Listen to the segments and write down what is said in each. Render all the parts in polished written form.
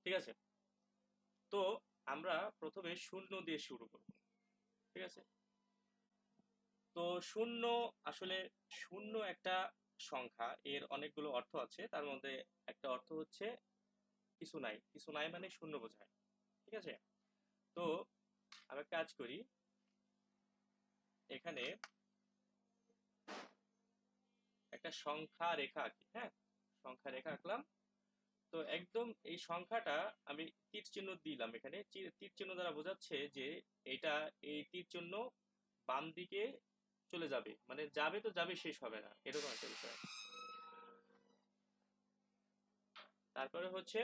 ঠিক আছে, তো আমরা প্রথমে শূন্য দিয়ে শুরু করব। ঠিক আছে, তো শূন্য, আসলে শূন্য একটা সংখ্যা, এর অনেকগুলো অর্থ আছে। তার মধ্যে একটা অর্থ হচ্ছে কিছু নাই, কিছু নাই মানে শূন্য বোঝায়। ঠিক আছে, তো আমরা কাজ করি, এখানে একটা সংখ্যা রেখা আঁকি। হ্যাঁ, সংখ্যা রেখা আঁকলাম। তো একদম এই সংখ্যাটা আমি তীর চিহ্ন দিলাম এখানে। তীর চিহ্ন দ্বারা বোঝাচ্ছে যে এটা, এই তীর চিহ্ন বাম দিকে চলে যাবে, মানে যাবে তো যাবে, শেষ হবে না, এরকম একটা বিষয়। তারপরে হচ্ছে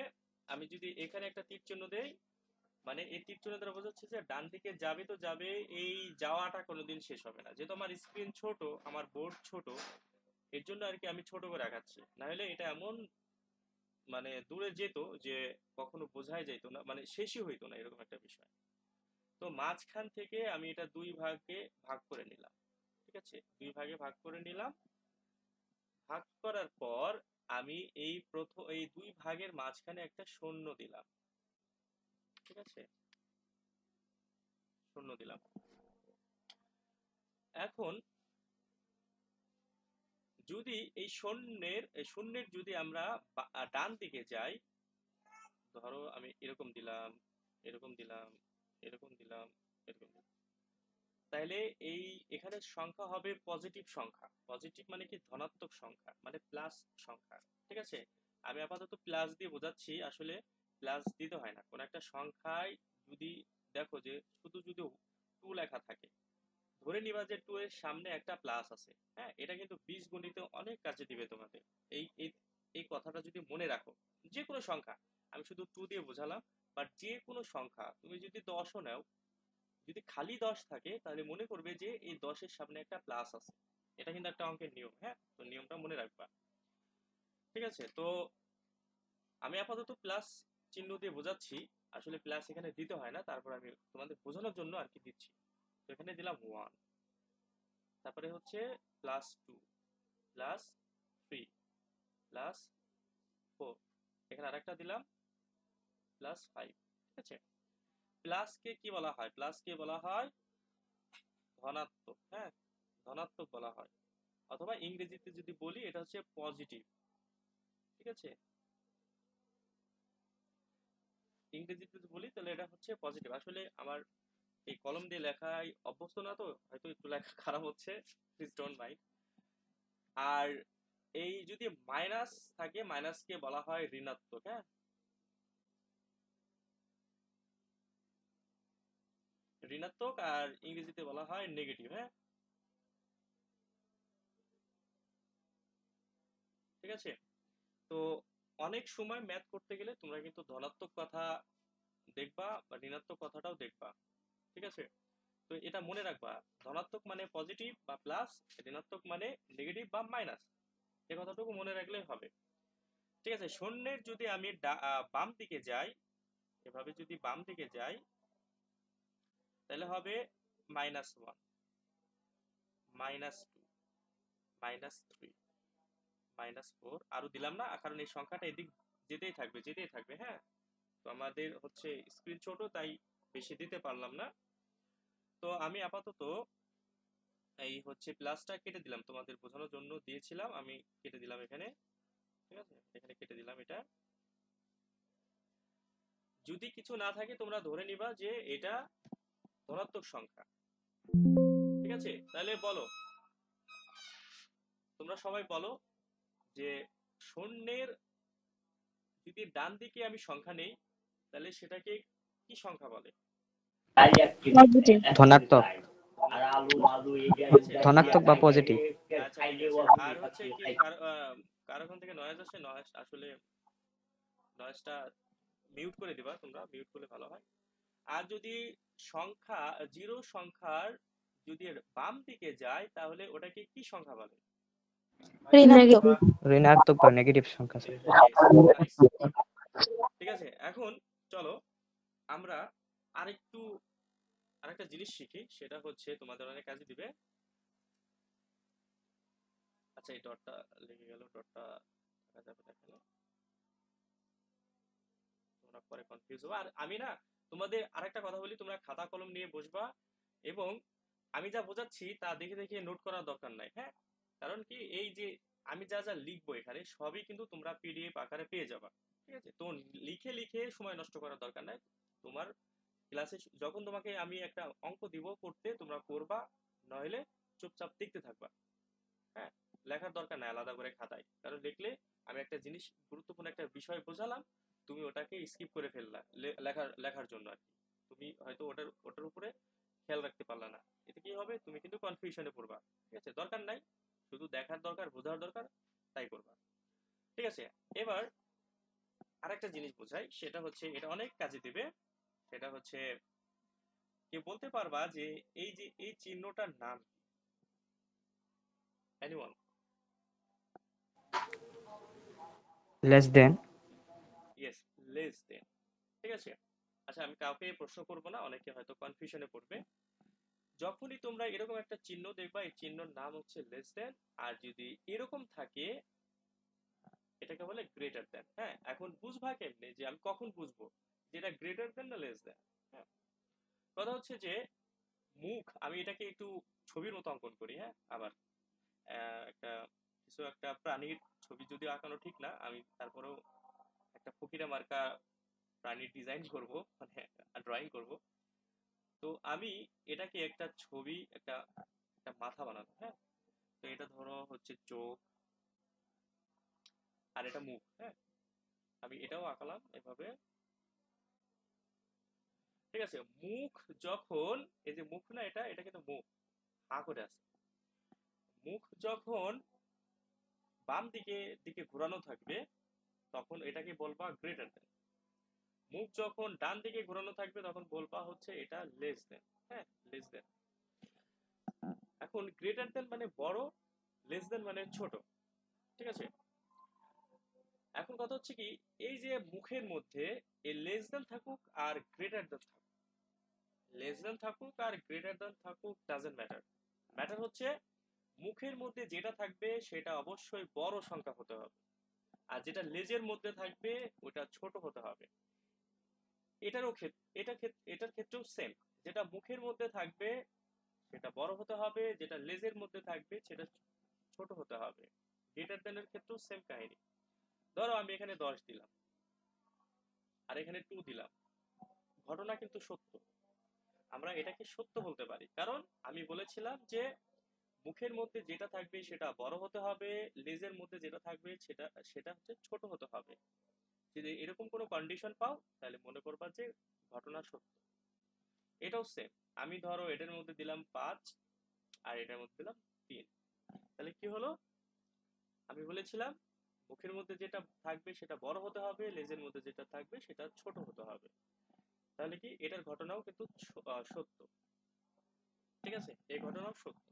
আমি যদি এখানে একটা তীর চিহ্ন দেই, মানে এই তীর চিহ্ন দ্বারা বোঝাচ্ছে যে ডান দিকে যাবে তো যাবে, এই যাওয়াটা কোনোদিন শেষ হবে না। যেহেতু আমার স্ক্রিন ছোট, আমার বোর্ড ছোট, এর জন্য আর কি আমি ছোট করে দেখাচ্ছি। না হলে এটা এমন মানে দূরে যেত যে কখনো বোঝাই যেত না, মানে শেষই হইতো না, এরকম একটা বিষয়। তো মাঝখান থেকে আমি এটা দুই ভাগে ভাগ করে নিলাম। ঠিক আছে, দুই ভাগে ভাগ করে নিলাম। ভাগ করার পর আমি এই দুই ভাগের মাঝখানে একটা শূন্য দিলাম। ঠিক আছে, শূন্য দিলাম। এখন যদি এই শূন্যের যদি আমরা ডান দিকে যাই, ধরো আমি এরকম দিলাম, এরকম দিলাম, এরকম দিলাম, এরকম দিলাম, তাহলে এই এখানে সংখ্যা হবে পজিটিভ সংখ্যা। পজিটিভ মানে কি, ধনাত্মক সংখ্যা, মানে প্লাস সংখ্যা। ঠিক আছে, আমি আপাতত প্লাস দিয়ে বোঝাচ্ছি, আসলে প্লাস দিতে হয় না কোন একটা সংখ্যায়। যদি দেখো যে শুধু যদি টু লেখা থাকে, ধরে নিবা যে টু এর সামনে একটা প্লাস আছে। হ্যাঁ, এটা কিন্তু বীজগণিতে অনেক কাজে দিবে তোমাদের। এই এই এই কথাটা যদি মনে রাখো, যে কোনো সংখ্যা, আমি শুধু টু দিয়ে বোঝালাম, বাট যে কোনো সংখ্যা তুমি যদি 10ও নাও, যদি খালি 10 থাকে তাহলে মনে করবে যে এই 10-এর সামনে একটা প্লাস আছে। এটা কিন্তু একটা অঙ্কের নিয়ম। হ্যাঁ, তো নিয়মটা মনে রাখবা। ঠিক আছে, তো আমি আপাতত প্লাস চিহ্ন দিয়ে বোঝাচ্ছি, আসলে প্লাস এখানে দিতে হয় না, তারপর আমি তোমাদের বোঝানোর জন্য আর কি দিচ্ছি। তো এখানে দিলাম 1, তারপরে হচ্ছে প্লাস 2, প্লাস 3, প্লাস 4, এখানে আরেকটা দিলাম প্লাস 5। ঠিক আছে, প্লাসকে কি বলা হয়? প্লাসকে বলা হয় ধনাত্মক। হ্যাঁ, ধনাত্মক বলা হয়, অথবা ইংরেজিতে যদি বলি এটা হচ্ছে পজিটিভ। ঠিক আছে, ইংরেজিতে যদি বলি তাহলে এটা হচ্ছে পজিটিভ। আসলে আমার এই কলম দিয়ে লেখায় অভ্যস্ত না, তো হয়তো একটু লেখা খারাপ হচ্ছে, প্লিজ ডোন্ট মাইন্ড। আর এই যদি মাইনাস থাকে, মাইনাসকে বলা হয় ঋণাত্মক। হ্যাঁ, ঋণাত্মক, আর ইংরেজিতে বলা হয় নেগেটিভ। হ্যাঁ, ঠিক আছে, তো অনেক সময় ম্যাথ করতে গেলে তোমরা কিন্তু ধনাত্মক কথা দেখবা বা ঋণাত্মক কথাটাও দেখবা। ঠিক আছে, তো এটা মনে রাখবা, ধনাত্মক মানে পজিটিভ বা প্লাস, ঋণাত্মক মানে নেগেটিভ বা মাইনাস, এই কথাটুকু মনে রাখলেই হবে। ঠিক আছে, শূন্যের যদি আমি বাম দিকে যাই, এভাবে যদি বাম দিকে যাই, তাহলে হবে -1, -2, -3, -4, আরো দিলাম না কারণ এই সংখ্যাটা এদিক যেতেই থাকবে, যেতেই থাকবে। হ্যাঁ, তো আমাদের হচ্ছে স্ক্রিন ছোট, তাই বেশি দিতে পারলাম না। তো আমি আপাতত এই হচ্ছে প্লাসটা কেটে দিলাম, তোমাদের বোঝানোর জন্য দিয়েছিলাম, আমি কেটে দিলাম এখানে। ঠিক আছে, এখানে কেটে দিলাম এটা। যদি কিছু না থাকে তোমরা ধরে নিবা যে এটা ধনাত্মক সংখ্যা। ঠিক আছে, তাহলে বলো, তোমরা সবাই বলো যে শূন্যের যদি ডান দিকে আমি সংখ্যা নেই, তাহলে সেটাকে কি সংখ্যা বলে? পজিটিভ। ধনাত্মক। ধনাত্মক, ধনাত্মক বা পজিটিভ। আচ্ছা ঠিক আছে। আর হচ্ছে কি, কার ওখান থেকে নয়েজ আসে? নয়েজ আসলে, নয়েজটা মিউট করে দিবা, তোমরা মিউট করলে ভালো হয়। আর যদি সংখ্যা, জিরো সংখ্যার যদি বাম দিকে যায়, তাহলে ওটাকে কি সংখ্যা বলে? ঋণাত্মক। ঋণাত্মক বা নেগেটিভ সংখ্যা। Nice, good. ঠিক আছে, এখন চলো আমরা আরেকটু আরেকটা জিনিস শিখি, সেটা হচ্ছে তোমাদের অনেক কাজে দিবে। আচ্ছা, এই ডটটা লেগে গেল, ডটটা থাকা যাবে না এখানে, তোমরা পরে কনফিউজ হবে। আর আমি না তোমাদের আরেকটা কথা বলি, তোমরা খাতা কলম নিয়ে বসবা এবং আমি যা বোঝাচ্ছি তা দেখে দেখে নোট করার দরকার নাই। হ্যাঁ, কারণ কি এই যে আমি যা যা লিখবো এখানে সবই কিন্তু তোমরা পিডিএফ আকারে পেয়ে যাবা। ঠিক আছে, তো লিখে লিখে সময় নষ্ট করার দরকার নাই। তোমার ক্লাসে যখন তোমাকে আমি একটা অঙ্ক দিব করতে, তোমরা করবা, নইলে চুপচাপ দেখতে থাকবা। হ্যাঁ, লেখার দরকার নাই আলাদা করে খাতায়, কারণ লিখলে আমি একটা জিনিস গুরুত্বপূর্ণ একটা বিষয় বোঝালাম, তুমি ওটাকে স্কিপ করে ফেললা লেখার জন্য আর কি। তুমি হয়তো ওটার উপরে খেয়াল রাখতে পারলা না, এতে কি হবে, তুমি কিন্তু কনফিউশনে পড়বা। ঠিক আছে, দরকার নাই, শুধু দেখার দরকার, বোঝার দরকার, তাই করবা। ঠিক আছে, এবার আরেকটা জিনিস বোঝাই, সেটা হচ্ছে এটা অনেক কাজে দিবে। সেটা হচ্ছে কে বলতে পারবা যে এই চিহ্নটার নাম কি? Anyone? Less than. Yes, less than. ঠিক আছে, আচ্ছা আমি কাউকে প্রশ্ন করব না, অনেকে হয়তো কনফিউশনে পড়বে। যখনই তোমরা এরকম একটা চিহ্ন দেখবা, এই চিহ্নর নাম হচ্ছে লেস দেন। আর যদি এরকম থাকে, এটাকে বলে গ্রেটার দেন। হ্যাঁ, এখন বুঝবা কেমনে, যে আমি কখন বুঝবো যেটা গ্রেটার দেন না লেস দেন? হ্যাঁ, কথা হচ্ছে যে মুখ, আমি এটাকে একটু ছবির মতো অঙ্কন করি। হ্যাঁ, আবার একটা কিছু একটা প্রাণীর ছবি যদিও আঁকানো ঠিক না, আমি তারপরেও একটা ফকিরা মার্কা প্রাণীর ডিজাইন করব, মানে ড্রয়িং করব। তো আমি এটাকে একটা ছবি, একটা একটা মাথা বানাবো। হ্যাঁ, তো এটা ধরো হচ্ছে চোখ, আর এটা মুখ। হ্যাঁ, আমি এটাও আঁকালাম এভাবে। ঠিক আছে, মুখ যখন, এই যে মুখ না, এটা কিন্তু মুখ, হা করে আছে। মুখ যখন বাম দিকে দিকে ঘোরানো থাকবে, তখন এটাকে বলবা গ্রেটার দেন। মুখ যখন ডান দিকে ঘোরানো থাকবে, তখন বলবা হচ্ছে এটা লেস দেন। হ্যাঁ, লেস দেন। এখন গ্রেটার দেন মানে বড়, লেস দেন মানে ছোট। ঠিক আছে, এখন কথা হচ্ছে কি, এই যে মুখের মধ্যে এই লেস দেন থাকুক আর গ্রেটার দেন থাকুক, লেস দেন থাকুক আর গ্রেটার দেন থাকুক, ডাজেন্ট ম্যাটার। ম্যাটার হচ্ছে মুখের মধ্যে যেটা থাকবে সেটা অবশ্যই বড় সংখ্যা হতে হবে, আর যেটা লেজের মধ্যে থাকবে ওটা ছোট হতে হবে। এটারও এটার ক্ষেত্রেও সেম, যেটা মুখের মধ্যে থাকবে সেটা বড় হতে হবে, যেটা লেজের মধ্যে থাকবে সেটা ছোট হতে হবে। গ্রেটার দেনের ক্ষেত্রেও সেম কাহিনী। ধরো আমি এখানে 10 দিলাম আর এখানে 2 দিলাম, ঘটনা কিন্তু সত্য। আমরা এটাকে সত্য বলতে পারি, কারণ আমি বলেছিলাম যে মুখের মধ্যে যেটা থাকবে সেটা বড় হতে হবে, লেজের মধ্যে যেটা থাকবে সেটা সেটা হচ্ছে ছোট হতে হবে। যদি এরকম কোনো কন্ডিশন পাও, তাহলে মনে করবা যে ঘটনা সত্য। এটাও সেম, আমি ধরো এটার মধ্যে দিলাম 5 আর এটার মধ্যে দিলাম 3, তাহলে কি হলো, আমি বলেছিলাম মুখের মধ্যে যেটা থাকবে সেটা বড় হতে হবে, লেজের মধ্যে যেটা থাকবে সেটা ছোট হতে হবে। তাহলে কি এটার ঘটনাও কিন্তু সত্য। ঠিক আছে, এই ঘটনাও সত্য।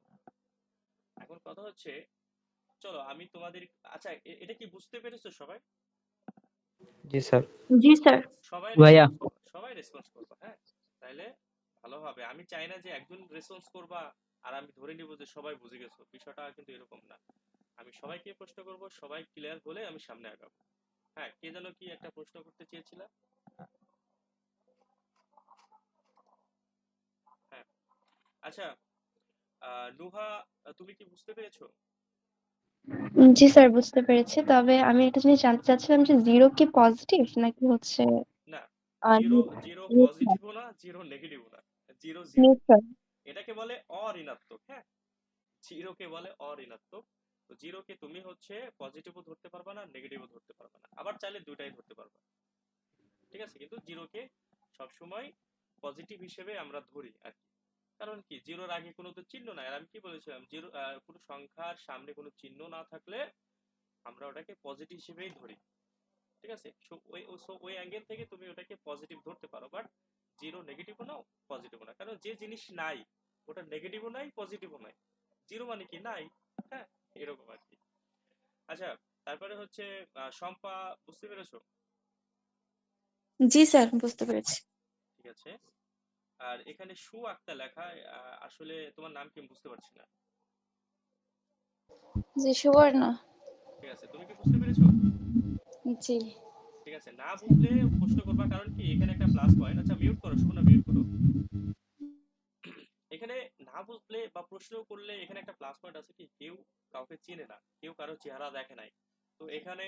এখন কথা হচ্ছে, চলো আমি তোমাদের, আচ্ছা এটা কি বুঝতে পেরেছো সবাই? জি স্যার। জি স্যার। সবাই ভাইয়া। রেসপন্স করবা, সবাই রেসপন্স করবা। হ্যাঁ, তাইলে ভালো হবে। আমি চাই না যে একজন রেসপন্স করবা আর আমি ধরে নিব যে সবাই বুঝে গেছো, বিষয়টা কিন্তু এরকম না। আমি সবাইকে প্রশ্ন করব, সবাই ক্লিয়ার হলে আমি সামনে আগাবো। হ্যাঁ, কে যেন কি একটা প্রশ্ন করতে চেয়েছিলা? হ্যাঁ, আচ্ছা, নুহা, তুমি কি বুঝতে পেরেছো? জি স্যার, বুঝতে পেরেছি। তবে আমি একটা জিনিস জানতে চাচ্ছিলাম যে জিরো কি পজিটিভ নাকি হচ্ছে না, জিরো জিরো নিউট্রাল? পজিটিভও না, জিরো নেগেটিভও না, জিরো জিরো। নিউট্রাল। এটাকে বলে অঋণাত্মক। হ্যাঁ, জিরোকে বলে অঋণাত্মক। তো জিরোকে তুমি হচ্ছে পজিটিভও ধরতে পারবা না, নেগেটিভও ধরতে পারবা না, আবার চাইলে দুটাই ধরতে পারবা। ঠিক আছে, কিন্তু জিরোকে সবসময় পজিটিভ হিসেবে আমরা ধরি আর কি। কারণ কি, জিরোর আগে কোনো তো চিহ্ন নাই। আর আমি কি বলেছিলাম, জিরো কোনো সংখ্যার সামনে কোনো চিহ্ন না থাকলে আমরা ওটাকে পজিটিভ হিসেবেই ধরি। ঠিক আছে, ওই অ্যাঙ্গেল থেকে তুমি ওটাকে পজিটিভ ধরতে পারো। বাট জিরো নেগেটিভও না, পজিটিভও না, কারণ যে জিনিস নাই ওটা নেগেটিভও নাই, পজিটিভও নাই। জিরো মানে কি নাই। হ্যাঁ, এরকম আর কি। আচ্ছা, তারপরে হচ্ছে শম্পা, বুঝতে পেরেছো? জি স্যার, বুঝতে পেরেছি। ঠিক আছে, আর এখানে সু আক্তা লেখা, আসলে তোমার নাম কি আমি বুঝতে পারছি না। জি সুবর্ণা। ঠিক আছে, তুমি কি বুঝতে পেরেছো? জি। ঠিক ঠিক আছে, না বুঝলে প্রশ্ন করবা, কারণ কি এখানে একটা প্লাস পয়েন্ট। আচ্ছা মিউট করো, সুবর্ণা মিউট করো। এখানে না বুঝলে বা প্রশ্ন করলে এখানে একটা প্লাস পয়েন্ট আছে কি, কেউ কাউকে চেনে না, কেউ কারো চেহারা দেখে নাই, তো এখানে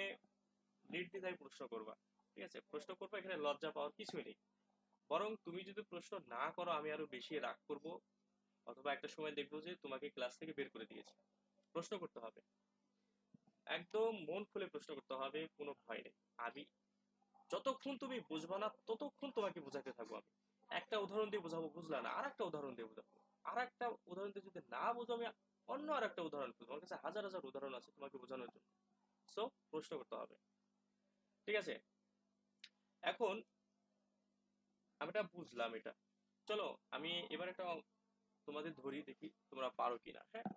নির্দ্বিধায় প্রশ্ন করবা। ঠিক আছে, প্রশ্ন করবা, এখানে লজ্জা পাওয়ার কিছুই নেই। বরং তুমি যদি প্রশ্ন না করো আমি আরো বেশি রাগ করব, অথবা একটা সময় দেখবো যে তোমাকে ক্লাস থেকে বের করে দিয়েছে। প্রশ্ন করতে হবে, একদম মন খুলে প্রশ্ন করতে হবে, কোনো ভয় নেই। আমি যতক্ষণ তুমি বুঝবা না ততক্ষণ তোমাকে বোঝাতে থাকবো। আমি একটা উদাহরণ দিয়ে বোঝাবো, বুঝলা না, আর একটা উদাহরণ দিয়ে বোঝাবো, আর একটা উদাহরণ দিয়ে যদি না বুঝো আমি অন্য আর একটা উদাহরণ খুঁজবো। আমার কাছে হাজার হাজার উদাহরণ আছে তোমাকে বোঝানোর জন্য। সো প্রশ্ন করতে হবে। ঠিক আছে, এখন আমি এটা বুঝলাম এটা। চলো আমি এবার একটা তোমাদের ধরি, দেখি তোমরা পারো কিনা। হ্যাঁ,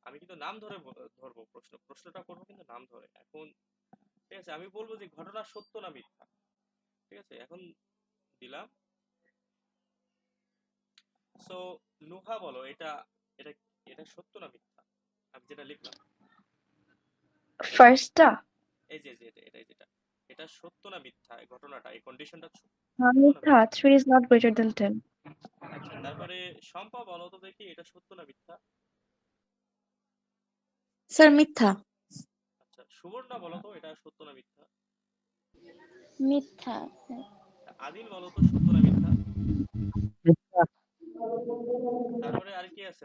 আমি কিন্তু নাম ধরে ধরবো, প্রশ্নটা করবো কিন্তু নাম ধরে। এখন ঠিক আছে, আমি বলবো যে ঘটনা সত্য না মিথ্যা। ঠিক আছে, এখন দিলাম। সো নুহা বলো, এটা এটা এটা সত্য না মিথ্যা, আমি যেটা লিখলাম। ফার্স্টটা এই যে যে যেটা, এটা সত্য না মিথ্যা, এই ঘটনাটা, এই কন্ডিশনটা সত্য না মিথ্যা। মিথ্যা? 3 is not greater than 10. আচ্ছা, তারপরে শম্পা বলো তো দেখি, এটা সত্য না মিথ্যা? স্যার মিথ্যা। আচ্ছা, সুবর্ণা বলো তো, এটা সত্য না মিথ্যা? মিথ্যা। আদিল বলো তো, সত্য না মিথ্যা? মিথ্যা। তারপরে আর কি আছে,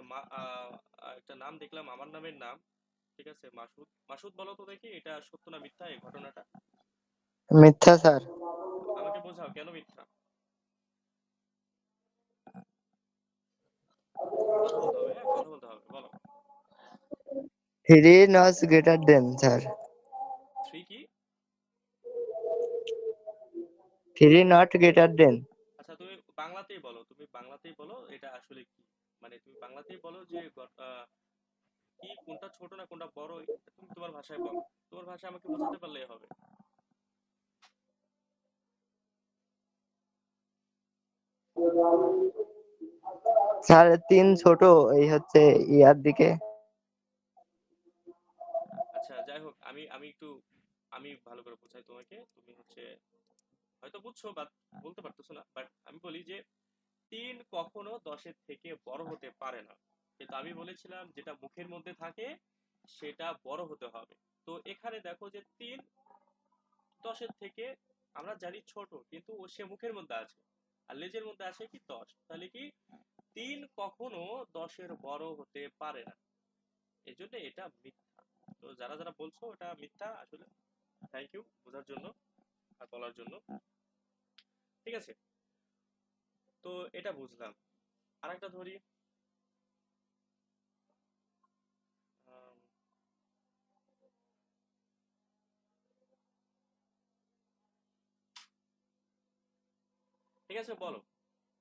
একটা নাম দেখলাম, আমার নামের নাম। ঠিক আছে, মাসুদ। মাসুদ বলো তো দেখি, এটা সত্য না মিথ্যা এই ঘটনাটা? মিথ্যা স্যার। আমাকে বোঝাও কেন মিথ্যা। কথা বলতে হবে, হ্যাঁ কথা বলতে হবে, বলো। 3 নট গ্রেটার দেন স্যার। 3 কি? 3 নট গ্রেটার দেন। আচ্ছা তুমি বাংলাতেই বলো, তুমি বাংলাতেই বলো এটা আসলে কি, মানে তুমি বাংলাতেই বলো যে কি, কোনটা ছোট না কোনটা বড়, এটা তুমি তোমার ভাষায় বলো। তোমার ভাষায় আমাকে বোঝাতে পারলেই হবে। স্যার 3 ছোট, এই হচ্ছে ইয়ার দিকে। আচ্ছা যাই হোক, আমি আমি একটু আমি ভালো করে বোঝাই তোমাকে, তুমি হচ্ছে হয়তো বুঝছো বা বলতে পারতেছো না, বাট আমি বলি যে 3 কখনো 10-এর থেকে বড় হতে পারে না। কিন্তু আমি বলেছিলাম যেটা মুখের মধ্যে থাকে সেটা বড় হতে হবে। তো এখানে দেখো যে 3 10-এর থেকে আমরা জানি ছোট, কিন্তু সে মুখের মধ্যে আছে আর লেজের মধ্যে আছে কি 10, তাহলে কি 3 কখনো 10-এর বড় হতে পারে না, এজন্য এটা মিথ্যা। তো যারা যারা বলছো এটা মিথ্যা, আসলে থ্যাংক ইউ বোঝার জন্য আর বলার জন্য। ঠিক আছে, তো এটা বুঝলাম। আরেকটা ধরি, আম, ঠিক আছে বলো,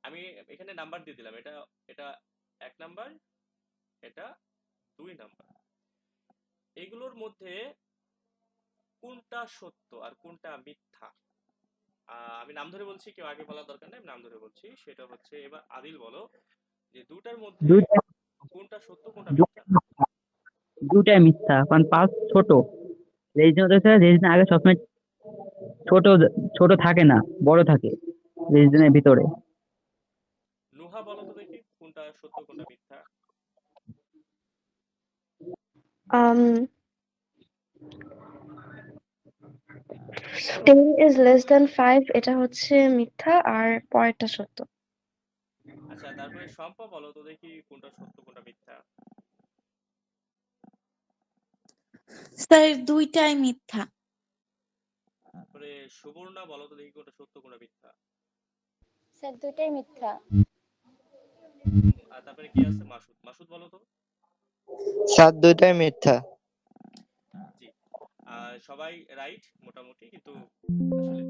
আমি এখানে নাম্বার দিয়ে দিলাম, এটা এটা 1 নাম্বার, এটা 2 নাম্বার। এগুলোর মধ্যে কোনটা সত্য আর কোনটা মিথ্যা? আমি নাম ধরে বলছি, কেউ আগে বলার দরকার নেই, আমি নাম ধরে বলছি। সেটা হচ্ছে, এবার আদিল বলো যে দুটার মধ্যে দুইটা কোনটা সত্য কোনটা মিথ্যা? দুইটাই মিথ্যা, কারণ পাঁচ ছোট। রেজিস্ট্রেশন হচ্ছে রেজিস্ট্রেশন আগে সবসময় ছোট ছোট থাকে না, বড় থাকে রেজিস্ট্রেশনের ভিতরে। নুহা বলো তো দেখি, কোনটা সত্য কোনটা মিথ্যা? Um, 10 is less than 5, এটা হচ্ছে মিথ্যা আর পরেরটা সত্য। আচ্ছা, তারপরে শম্পা বলো তো দেখি, কোনটা সত্য কোনটা মিথ্যা? স্যার দুইটাই মিথ্যা। তারপরে সুবর্ণা বলো তো দেখি, কোনটা সত্য কোনটা মিথ্যা? স্যার দুইটাই মিথ্যা। আর তারপরে কি আছে, মাসুদ। মাসুদ বলো তো। স্যার দুইটাই মিথ্যা। জি, সবাই রাইট মোটামুটি, কিন্তু আসলে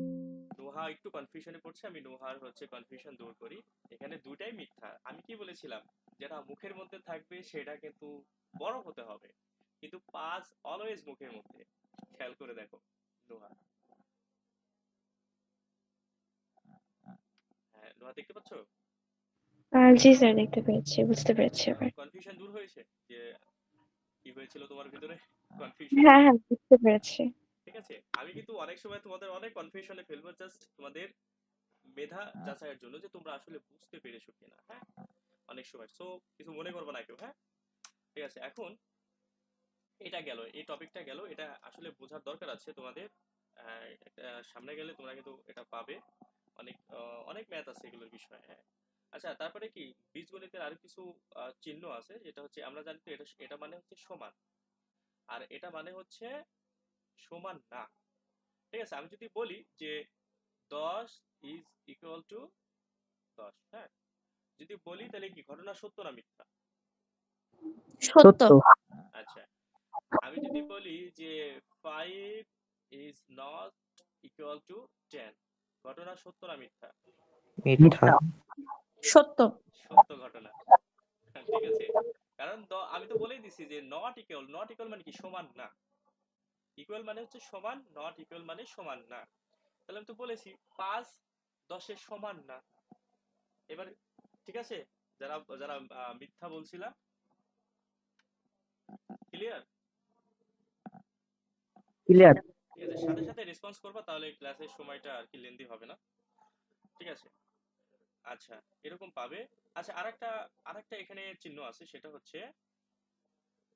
নোহা একটু কনফিউশনে পড়ছে, আমি নোহার হচ্ছে কনফিউশন দূর করি। এখানে দুটাই মিথ্যা। আমি কি বলেছিলাম, যেটা মুখের মধ্যে থাকবে সেটা কিন্তু বড় হতে হবে, কিন্তু পাঁচ অলওয়েজ মুখের মধ্যে। খেয়াল করে দেখো নোহা। হ্যাঁ নোহা, দেখতে পাচ্ছ? জি স্যার, দেখতে পেরেছি, বুঝতে পেরেছি এবার। কনফিউশন দূর হয়েছে যে কি হয়েছিল তোমার ভিতরে, কনফিউশন? হ্যাঁ হ্যাঁ, বুঝতে পেরেছি। ঠিক আছে? আমি কিন্তু অনেক সময় তোমাদের অনেক কনফিউশনে ফেলবো, জাস্ট তোমাদের মেধা যাচাইয়ের জন্য যে তোমরা আসলে বুঝতে পেরেছো কিনা। হ্যাঁ, অনেক সময় সো কিছু মনে করবো না কেউ। হ্যাঁ, ঠিক আছে। এখন এটা গেল, এই টপিকটা গেল, এটা আসলে বোঝার দরকার আছে তোমাদের। সামনে গেলে তোমরা কিন্তু এটা পাবে। অনেক ম্যাথ আছে এগুলোর বিষয়ে। হ্যাঁ, আচ্ছা, তারপরে কি বীজগণিতের আরো কিছু চিহ্ন আছে, যেটা হচ্ছে আমরা জানি তো এটা এটা মানে হচ্ছে সমান, আর এটা মানে হচ্ছে সমান না। ঠিক আছে, আমি যদি বলি যে 10 ইজ ইকুয়াল টু 10, হ্যাঁ, যদি বলি তাহলে কি ঘটনা সত্য না মিথ্যা? সত্য। সত্য। আচ্ছা, আমি যদি বলি যে 5 ইজ নট ইকুয়াল টু 10, ঘটনা সত্য না মিথ্যা? মিথ্যা। সত্য। সত্য ঘটনা। ঠিক আছে, কারণ আমি তো বলেই দিছি যে নট ইকুয়াল, নট ইকুয়াল মানে কি সমান না। ইকুয়াল মানে হচ্ছে সমান, নট ইকুয়াল মানে সমান না। তাহলে আমি তো বলেছি 5 10-এর সমান না। এবার ঠিক আছে, যারা যারা মিথ্যা বলছিলাম, ক্লিয়ার? ক্লিয়ার। ঠিক আছে, সাথে সাথে রেসপন্স করবা, তাহলে ক্লাসের সময়টা আর কি লেন্দি হবে না। ঠিক আছে, আচ্ছা, এরকম পাবে। আচ্ছা, আরেকটা এখানে চিহ্ন আছে, সেটা হচ্ছে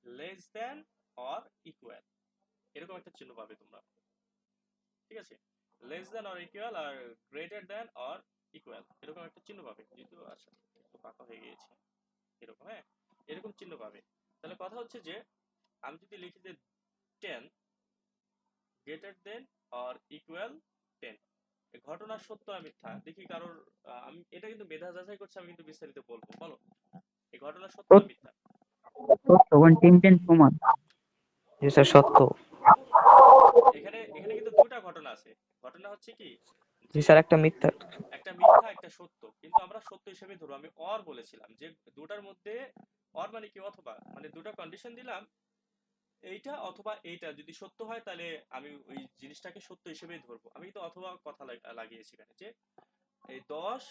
লেস দ্যান অর ইকুয়াল, এরকম একটা চিহ্ন পাবে তোমরা। ঠিক আছে, লেস দ্যান অর ইকুয়াল আর গ্রেটার দ্যান অর ইকুয়াল, এরকম একটা চিহ্ন পাবে। যেহেতু আচ্ছা একটু পাকা হয়ে গিয়েছে এরকম, হ্যাঁ, এরকম চিহ্ন পাবে। তাহলে কথা হচ্ছে যে আমি যদি লিখি যে 10 গ্রেটার দেন অর ইকুয়াল 10, ঘটনা সত্য না মিথ্যা? দেখি কারোর আমি এটা কিন্তু মেধা যাচাই করছি, আমি কিন্তু বিস্তারিত বলবো। বলো, এই ঘটনা সত্য না মিথ্যা? সত্য, কারণ 10 10 সমান। জি স্যার, সত্য। এখানে এখানে কিন্তু দুটা ঘটনা আছে। ঘটনা হচ্ছে কি জি যে স্যার, একটা মিথ্যা। একটা মিথ্যা একটা সত্য, কিন্তু আমরা সত্য হিসেবে ধরবো। আমি অর বলেছিলাম যে দুটার মধ্যে, অর মানে কি অথবা, মানে দুটা কন্ডিশন দিলাম, এইটা অথবা এইটা যদি সত্য হয় তাহলে আমি ওই জিনিসটাকে সত্য হিসেবেই ধরবো। আমি তো অথবা কথা লাগিয়েছি এখানে, যে এই 10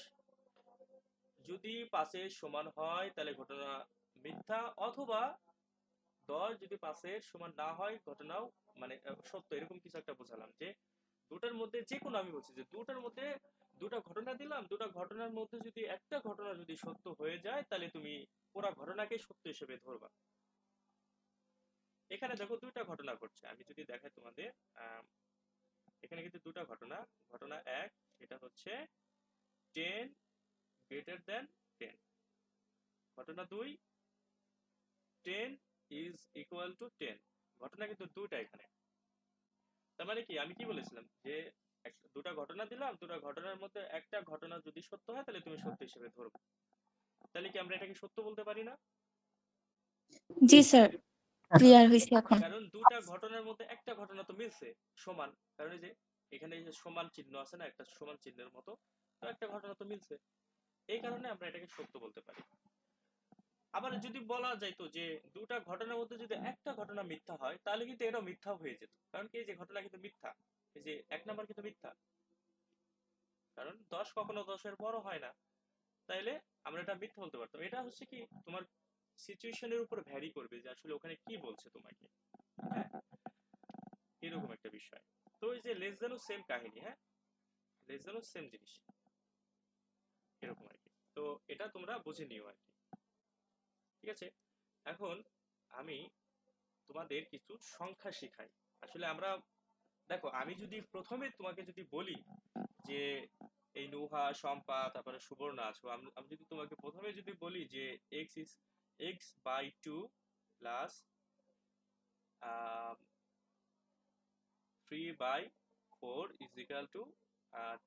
যদি 5-এর সমান হয় তাহলে ঘটনা মিথ্যা, অথবা 10 যদি 5-এর সমান না হয় ঘটনাও মানে সত্য, এরকম কিছু একটা বোঝালাম। যে দুটার মধ্যে যে কোনো, আমি বলছি যে দুটার মধ্যে দুটা ঘটনা দিলাম, দুটা ঘটনার মধ্যে যদি একটা ঘটনা যদি সত্য হয়ে যায় তাহলে তুমি পুরো ঘটনাকে সত্য হিসেবে ধরবা। এখানে দেখো দুইটা ঘটনা ঘটছে, আমি যদি দেখাই তোমাদের, এখানে কিন্তু দুটা ঘটনা। ঘটনা এক, সেটা হচ্ছে 10 গ্রেটার দেন 10। ঘটনা দুই, 10 ইজ ইকুয়াল টু 10। ঘটনা কিন্তু দুইটা এখানে। তার মানে কি, আমি কি বলেছিলাম যে দুটা ঘটনা দিলাম, দুটা ঘটনার মধ্যে একটা ঘটনা যদি সত্য হয় তাহলে তুমি সত্য হিসেবে ধরবে। তাহলে কি আমরা এটাকে সত্য বলতে পারি না? জি স্যার, ক্লিয়ার হয়েছে এখন। কারণ দুটা ঘটনার মধ্যে একটা ঘটনা তো মিলছে, সমান। কারণ এই যে এখানে এই যে সমান চিহ্ন আছে না, একটা সমান চিহ্নের মতো, তো একটা ঘটনা তো মিলছে, এই কারণে আমরা এটাকে সত্য বলতে পারি। আবার যদি বলা যাইতো যে দুটা ঘটনার মধ্যে যদি একটা ঘটনা মিথ্যা হয় তাহলে কিন্তু এটাও মিথ্যা হয়ে যেত। কারণ কি, এই যে ঘটনা কিন্তু মিথ্যা, এই যে এক নাম্বার কিন্তু মিথ্যা, কারণ 10 কখনো 10-এর বড় হয় না। তাইলে আমরা এটা মিথ্যা বলতে পারতাম। এটা হচ্ছে কি তোমার সিচুয়েশনের উপর ভ্যারি করবে যে আসলে ওখানে কি বলছে তোমাকে। হ্যাঁ, এরকম একটা বিষয়। তো এই যে লেস দেনও সেম কাহিনী, হ্যাঁ, লেস দেনও সেম জিনিস, এরকম আর কি। তো এটা তোমরা বুঝে নিও আর কি। ঠিক আছে, এখন আমি তোমাদের কিছু সংখ্যা শেখাই। আসলে আমরা দেখো, আমি যদি প্রথমে তোমাকে যদি বলি যে এই নুহা, শম্পা, তারপরে সুবর্ণা আছো, আমি যদি তোমাকে প্রথমে যদি বলি যে x/2 plus 3/4 is equal to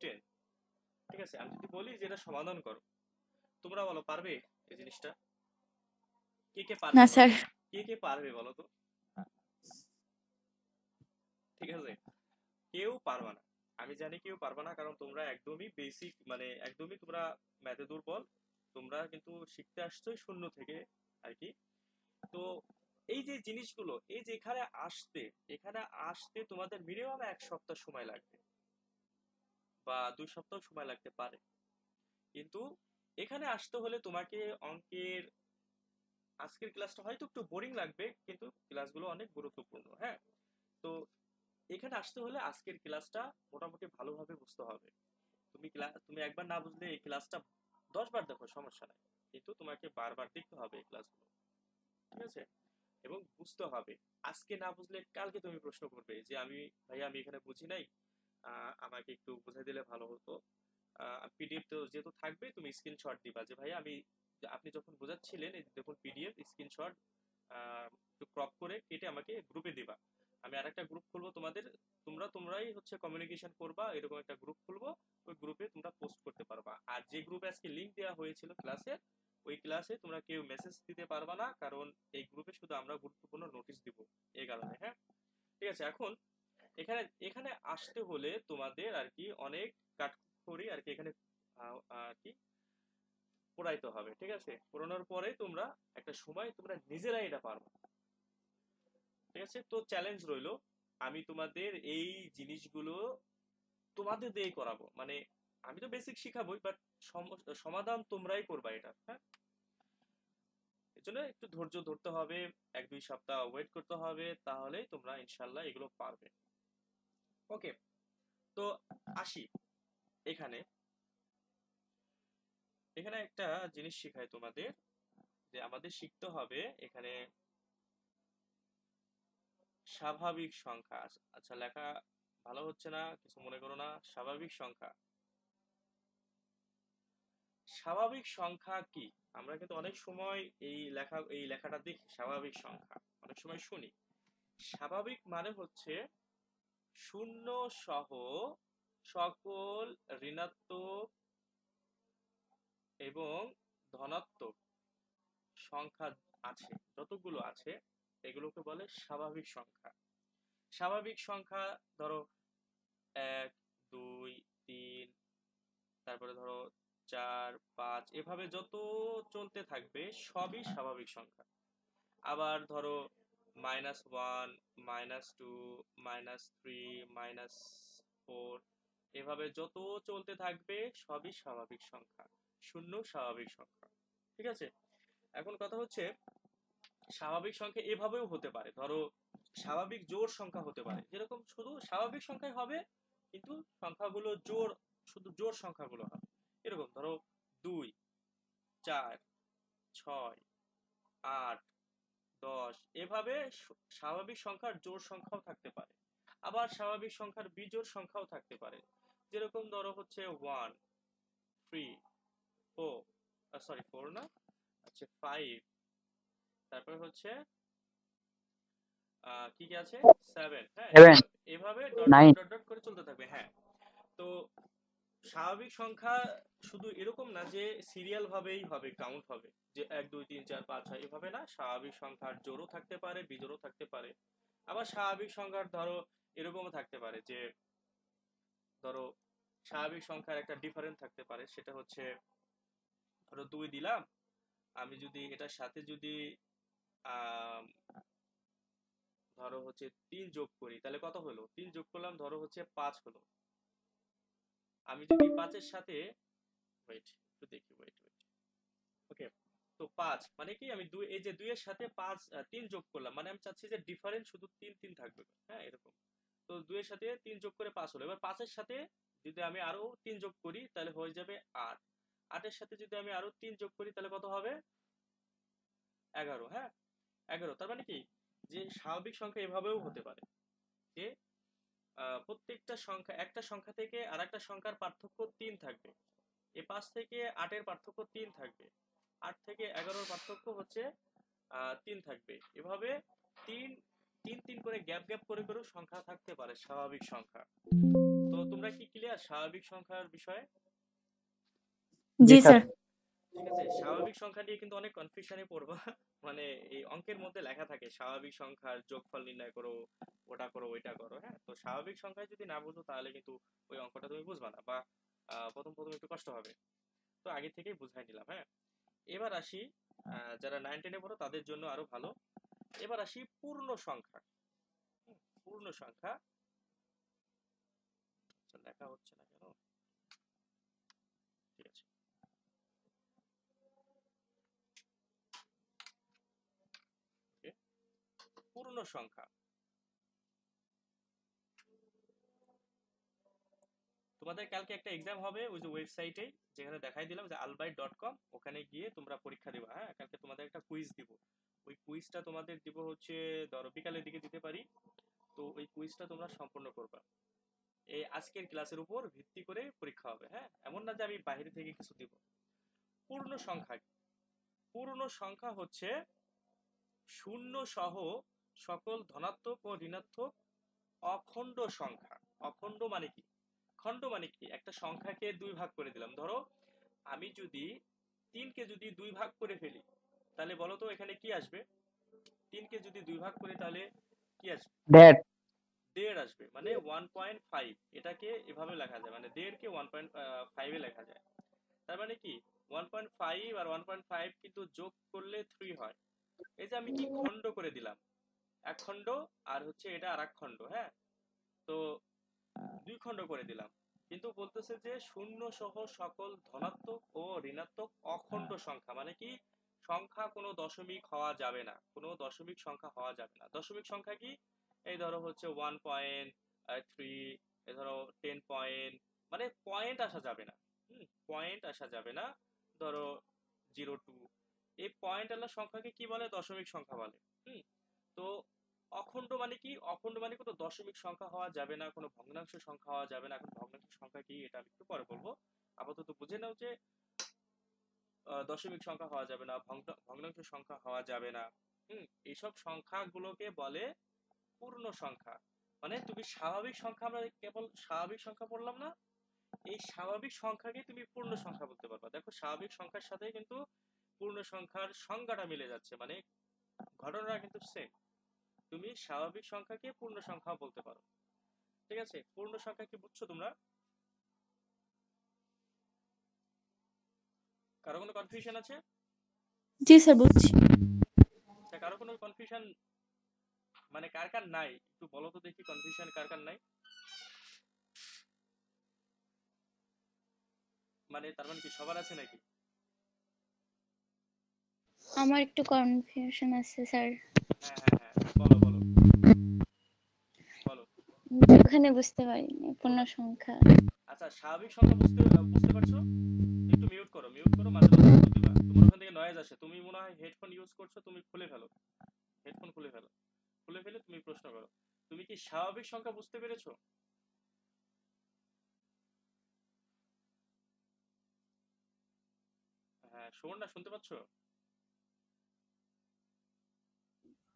10। ঠিক আছে, আমি যদি বলি যে এটা সমাধান করো, তোমরা বলো পারবে এই জিনিসটা? কে কে পারবে না বলো স্যার। তো? কে কে পারবে বলো তো? ঠিক আছে, কেউ পারবা না। আমি জানি কেউ পারবা না, কারণ তোমরা একদমই বেসিক, মানে একদমই তোমরা ম্যাথে দুর্বল। তোমরা কিন্তু শিখতে আসছো শূন্য থেকে আর কি। তো এই যে জিনিসগুলো, এই যে এখানে আসতে তোমাদের মিনিমাম 1 সপ্তাহ সময় লাগবে, বা 2 সপ্তাহ সময় লাগতে পারে। কিন্তু এখানে আসতে হলে তোমাকে অঙ্কের আজকের ক্লাসটা হয়তো একটু বোরিং লাগবে, কিন্তু ক্লাসগুলো অনেক গুরুত্বপূর্ণ। হ্যাঁ, তো এখানে আসতে হলে আজকের ক্লাসটা মোটামুটি ভালোভাবে বুঝতে হবে। তুমি একবার না বুঝলে এই ক্লাসটা 10 বার দেখো, সমস্যা নাই, কিন্তু তোমাকে বারবার দেখতে হবে এই ক্লাসগুলো, ঠিক আছে? এবং বুঝতে হবে। আজকে না বুঝলে কালকে তুমি প্রশ্ন করবে যে ভাইয়া আমি এখানে বুঝি নাই, আমাকে একটু বুঝাই দিলে ভালো হতো। পিডিএফ তো যেহেতু থাকবে, তুমি স্ক্রিনশট দিবা যে ভাইয়া আপনি যখন বোঝাচ্ছিলেন এই দেখুন পিডিএফ স্ক্রিনশট একটু ক্রপ করে কেটে আমাকে গ্রুপে দিবা। আমি আরেকটা গ্রুপ খুলবো তোমাদের, তোমরাই হচ্ছে কমিউনিকেশন করবা, এরকম একটা গ্রুপ খুলবো, ওই গ্রুপে তোমরা পোস্ট করতে পারবা। আর যে গ্রুপে আজকে লিংক দেওয়া হয়েছিল ক্লাসে, ওই ক্লাসে তোমরা কেউ মেসেজ দিতে পারবা না, কারণ এই গ্রুপে শুধু আমরা গুরুত্বপূর্ণ নোটিশ দিব, এই কারণে। হ্যাঁ, ঠিক আছে। এখন এখানে এখানে আসতে হলে তোমাদের আর কি অনেক কাঠখড়ি আর কি এখানে আর কি পোড়াইতে হবে, ঠিক আছে? পোড়ানোর পরে তোমরা একটা সময় তোমরা নিজেরাই এটা পারবে, ঠিক আছে? তো চ্যালেঞ্জ রইলো, আমি তোমাদের এই জিনিসগুলো তোমাদের দিয়ে করাবো, মানে আমি তো বেসিক শিখাবোই, বাট সমাধান তোমরাই করবা এটা। হ্যাঁ, এর জন্য একটু ধৈর্য ধরতে হবে, 1-2 সপ্তাহ ওয়েট করতে হবে, তাহলেই তোমরা ইনশাল্লাহ এগুলো পারবে। ওকে, তো আসি এখানে এখানে একটা জিনিস শিখাই তোমাদের, যে আমাদের শিখতে হবে এখানে স্বাভাবিক সংখ্যা। আচ্ছা, লেখা ভালো হচ্ছে না, কিছু মনে করো না। স্বাভাবিক সংখ্যা, স্বাভাবিক সংখ্যা কি? আমরা কিন্তু অনেক সময় এই লেখাটা দেখি, স্বাভাবিক সংখ্যা অনেক সময় শুনি। স্বাভাবিক মানে হচ্ছে শূন্য সহ সকল ঋণাত্মক এবং ধনাত্মক সংখ্যা আছে, যতগুলো আছে এগুলোকে বলে স্বাভাবিক সংখ্যা। স্বাভাবিক সংখ্যা ধরো 1, 2, 3, তারপরে ধরো 4, 5, এভাবে যত চলতে থাকবে সবই স্বাভাবিক সংখ্যা। আবার ধরো -1, -2, -3, -4, এভাবে যত চলতে থাকবে সবই স্বাভাবিক সংখ্যা, শূন্য স্বাভাবিক সংখ্যা, ঠিক আছে? এখন কথা হচ্ছে স্বাভাবিক সংখ্যা এভাবেও হতে পারে, ধরো স্বাভাবিক জোড় সংখ্যা হতে পারে, যেরকম শুধু স্বাভাবিক সংখ্যাই হবে কিন্তু সংখ্যাগুলো শুধু জোড় সংখ্যাগুলো হবে। এরকম ধরো 2, 4, 6, 8, 10, এভাবে স্বাভাবিক সংখ্যার জোড় সংখ্যাও থাকতে পারে। আবার স্বাভাবিক সংখ্যার বিজোড় সংখ্যাও থাকতে পারে, যেরকম ধরো হচ্ছে 1, 3, 4, সরি 4 না, আচ্ছা 5, তারপরে হচ্ছে কি কি আছে 7। হ্যাঁ, 7, এভাবে 9। ডট করে চলতে থাকবে। হ্যাঁ, তো স্বাভাবিক সংখ্যা শুধু এরকম না যে সিরিয়াল ভাবেই হবে, কাউন্ট হবে যে 1, 2, 3, 4, 5, 6, এভাবে না। স্বাভাবিক সংখ্যার জোড়ও থাকতে পারে, বিজোড়ও থাকতে পারে। আবার স্বাভাবিক সংখ্যার ধরো এরকমও থাকতে পারে যে ধরো স্বাভাবিক সংখ্যার একটা ডিফারেন্স থাকতে পারে, সেটা হচ্ছে ধরো 2 দিলাম, আমি যদি এটার সাথে যদি ধরো হচ্ছে 3 যোগ করি, তাহলে কত হলো? 3 যোগ করলাম, ধরো হচ্ছে 5 হলো। আমি যদি 5-এর সাথে ওয়েট একটু দেখি, ওয়েট ওকে, তো 5 মানে কি, আমি এই যে 2 এর সাথে 3 যোগ করলাম, মানে আমি চাচ্ছি যে ডিফারেন্স শুধু 3 থাকবে। হ্যাঁ, এরকম। তো 2 এর সাথে 3 যোগ করে 5 হলো। এবার 5-এর সাথে যদি আমি আরো 3 যোগ করি তাহলে হয়ে যাবে 8। 8-এর সাথে যদি আমি আরো 3 যোগ করি তাহলে কত হবে? 11। হ্যাঁ, 11। তার মানে কি, যে স্বাভাবিক সংখ্যা এভাবেও হতে পারে যে প্রত্যেকটা সংখ্যা, একটা সংখ্যা থেকে আরেকটা সংখ্যার পার্থক্য 3 থাকবে। এই 5 থেকে 8-এর পার্থক্য 3 থাকবে, 8 থেকে 11-র পার্থক্য হচ্ছে 3 থাকবে। এভাবে 3 3 3 করে গ্যাপ করে করেও সংখ্যা থাকতে পারে, স্বাভাবিক সংখ্যা। তো তোমরা কি ক্লিয়ার স্বাভাবিক সংখ্যার বিষয়ে? জি জি স্যার। স্যার। ঠিক আছে, স্বাভাবিক সংখ্যা নিয়ে কিন্তু অনেক কনফিউশনে পড়বা। মানে এই অঙ্কের মধ্যে লেখা থাকে স্বাভাবিক সংখ্যার যোগফল নির্ণয় করো, ওটা করো, ওইটা করো। হ্যাঁ, তো স্বাভাবিক সংখ্যায় যদি না বুঝো তাহলে কিন্তু ওই অঙ্কটা তুমি বুঝবা না, বা প্রথম একটু কষ্ট হবে। তো আগে থেকেই বুঝাই নিলাম। হ্যাঁ, এবার আসি যারা 9-10-এ পড়ো তাদের জন্য আরো ভালো। এবার আসি পূর্ণ সংখ্যা। পূর্ণ সংখ্যা, আচ্ছা লেখা হচ্ছে না কেন? ঠিক আছে, পূর্ণ সংখ্যা। তোমাদের কালকে একটা এক্সাম হবে ওই যে ওয়েবসাইটে যেখানে দেখাই দিলাম যে albright.com, ওখানে গিয়ে তোমরা পরীক্ষা দিবা। হ্যাঁ, কালকে তোমাদের একটা কুইজ দিব। ওই কুইজটা তোমাদের দিব হচ্ছে ধরো বিকালের দিকে দিতে পারি। তো ওই কুইজটা তোমরা সম্পূর্ণ করবা। এই আজকের ক্লাসের উপর ভিত্তি করে পরীক্ষা হবে। হ্যাঁ, এমন না যে আমি বাইরে থেকে কিছু দিব। পূর্ণ সংখ্যা কি? পূর্ণ সংখ্যা হচ্ছে শূন্য সহ সকল ধনাত্মক ও ঋণাত্মক অখণ্ড সংখ্যা। অখণ্ড মানে কি? খণ্ড মানে কি? একটা সংখ্যাকে দুই ভাগ করে দিলাম। ধরো আমি যদি 3কে যদি দুই ভাগ করে ফেলি, তাহলে বলো তো এখানে কি আসবে? 3কে যদি দুই ভাগ করি তাহলে কি আসবে? দ্যাট 1.5 আসবে, মানে 1.5। এটাকে এভাবে লেখা যায়, মানে 1.5 কে 1.5 এ লেখা যায়। তার মানে কি 1.5 আর 1.5 কিন্তু যোগ করলে 3 হয়। এই যে আমি কি খণ্ড করে দিলাম, এক খণ্ড আর হচ্ছে এটা আর এক খণ্ড। হ্যাঁ, তো দুই খণ্ড করে দিলাম। কিন্তু বলতেছে যে শূন্য সহ সকল ধনাত্মক ও ঋণাত্মক অখণ্ড সংখ্যা, মানে কি সংখ্যা কোনো দশমিক হওয়া যাবে না, কোনো দশমিক সংখ্যা হওয়া যাবে না। দশমিক সংখ্যা কি? এই ধরো হচ্ছে 1.3, এই ধরো 10 পয়েন্ট, মানে পয়েন্ট আসা যাবে না। পয়েন্ট আসা যাবে না। ধরো 02, এই পয়েন্ট আলা সংখ্যাকে কি বলে? দশমিক সংখ্যা বলে। তো অখণ্ড মানে কি? অখণ্ড মানে কোনো দশমিক সংখ্যা হওয়া যাবে না, কোনো ভগ্নাংশ সংখ্যা হওয়া যাবে না। এখন ভগ্নাংশ সংখ্যা কি এটা আমি একটু পরে বলবো। আপাতত বুঝে নাও যে দশমিক সংখ্যা হওয়া যাবে না, ভগ্নাংশ সংখ্যা হওয়া যাবে না। এইসব সংখ্যাগুলোকে বলে পূর্ণ সংখ্যা। মানে তুমি স্বাভাবিক সংখ্যা, আমরা কেবল স্বাভাবিক সংখ্যা পড়লাম না, এই স্বাভাবিক সংখ্যাকে তুমি পূর্ণ সংখ্যা বলতে পারবা। দেখো স্বাভাবিক সংখ্যার সাথে কিন্তু পূর্ণ সংখ্যার সংজ্ঞাটা মিলে যাচ্ছে, মানে ঘটনাটা কিন্তু সেম। তুমি স্বাভাবিক সংখ্যাকে পূর্ণ সংখ্যা বলতে পারো। ঠিক আছে, পূর্ণ সংখ্যা কি বুঝছো তোমরা? কারো কোনো কনফিউশন আছে? জি স্যার বুঝছি। কারো কোনো কনফিউশন মানে কার কার নাই একটু বলো তো দেখি, কনফিউশন কার কার নাই? মানে তার মানে কি সবার আছে নাকি? আমার একটু কনফিউশন আছে স্যার। হ্যাঁ হ্যাঁ হ্যাঁ, বলো বলো বলো। ওখানে বুঝতে পারিনি পূর্ণ সংখ্যা। আচ্ছা, স্বাভাবিক সংখ্যা বুঝতে পারছো? একটু মিউট করো, মাঝে মাঝে বলে দিবা। তোমার ওখান থেকে নয়েজ আসে, তুমি মনে হয় হেডফোন ইউজ করছো, তুমি খুলে ফেলো। হেডফোন খুলে ফেলো, খুলে ফেলে তুমি প্রশ্ন করো। তুমি কি স্বাভাবিক সংখ্যা বুঝতে পেরেছো? হ্যাঁ, সুবর্ণা শুনতে পাচ্ছো?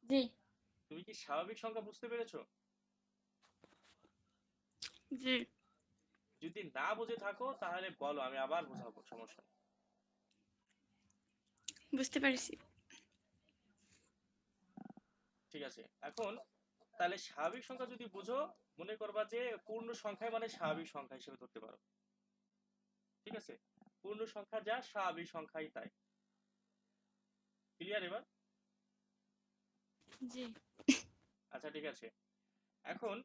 জি তুমি কি স্বাভাবিক সংখ্যা বুঝতে পেরেছো? জি যদি না বুঝে থাকো তাহলে বলো, আমি আবার বোঝাবো, সমস্যা নেই। বুঝতে পারছি। ঠিক আছে, এখন তাহলে স্বাভাবিক সংখ্যা যদি বুঝো, মনে করবা যে পূর্ণ সংখ্যা মানে স্বাভাবিক সংখ্যা হিসেবে ধরতে পারো। ঠিক আছে, পূর্ণ সংখ্যা যা, স্বাভাবিক সংখ্যাই তাই। ক্লিয়ার এবার? জি আচ্ছা ঠিক আছে, এখন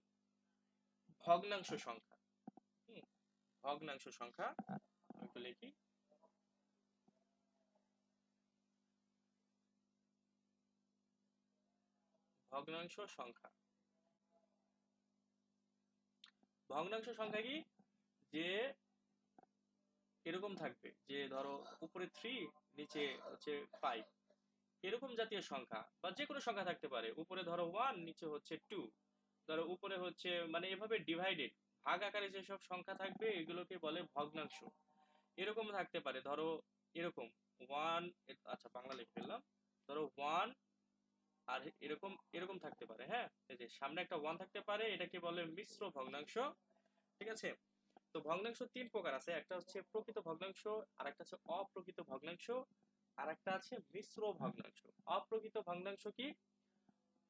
ভগ্নাংশ সংখ্যা। ভগ্নাংশ সংখ্যা আমি একটু লিখি। ভগ্নাংশ সংখ্যা, ভগ্নাংশ সংখ্যা কি? যে এরকম থাকবে যে ধরো উপরে 3, নিচে হচ্ছে 5, এরকম জাতীয় সংখ্যা, বা যে কোনো সংখ্যা থাকতে পারে। উপরে ধরো 1, নিচে হচ্ছে 2, ধরো উপরে হচ্ছে, মানে এভাবে ডিভাইডেড ভাগ আকারে যেসব সংখ্যা থাকবে এগুলোকে বলে ভগ্নাংশ। এরকম থাকতে পারে, ধরো এরকম 1, আচ্ছা বাংলা লিখে ফেললাম। ধরো 1 আর এরকম এরকম থাকতে পারে। হ্যাঁ, এই যে সামনে একটা 1 থাকতে পারে, এটাকে বলে মিশ্র ভগ্নাংশ। ঠিক আছে, তো ভগ্নাংশ 3 প্রকার আছে। একটা হচ্ছে প্রকৃত ভগ্নাংশ, আর একটা হচ্ছে অপ্রকৃত ভগ্নাংশ, আর একটা আছে মিশ্র ভগ্নাংশ। অপ্রকৃত ভগ্নাংশ কি?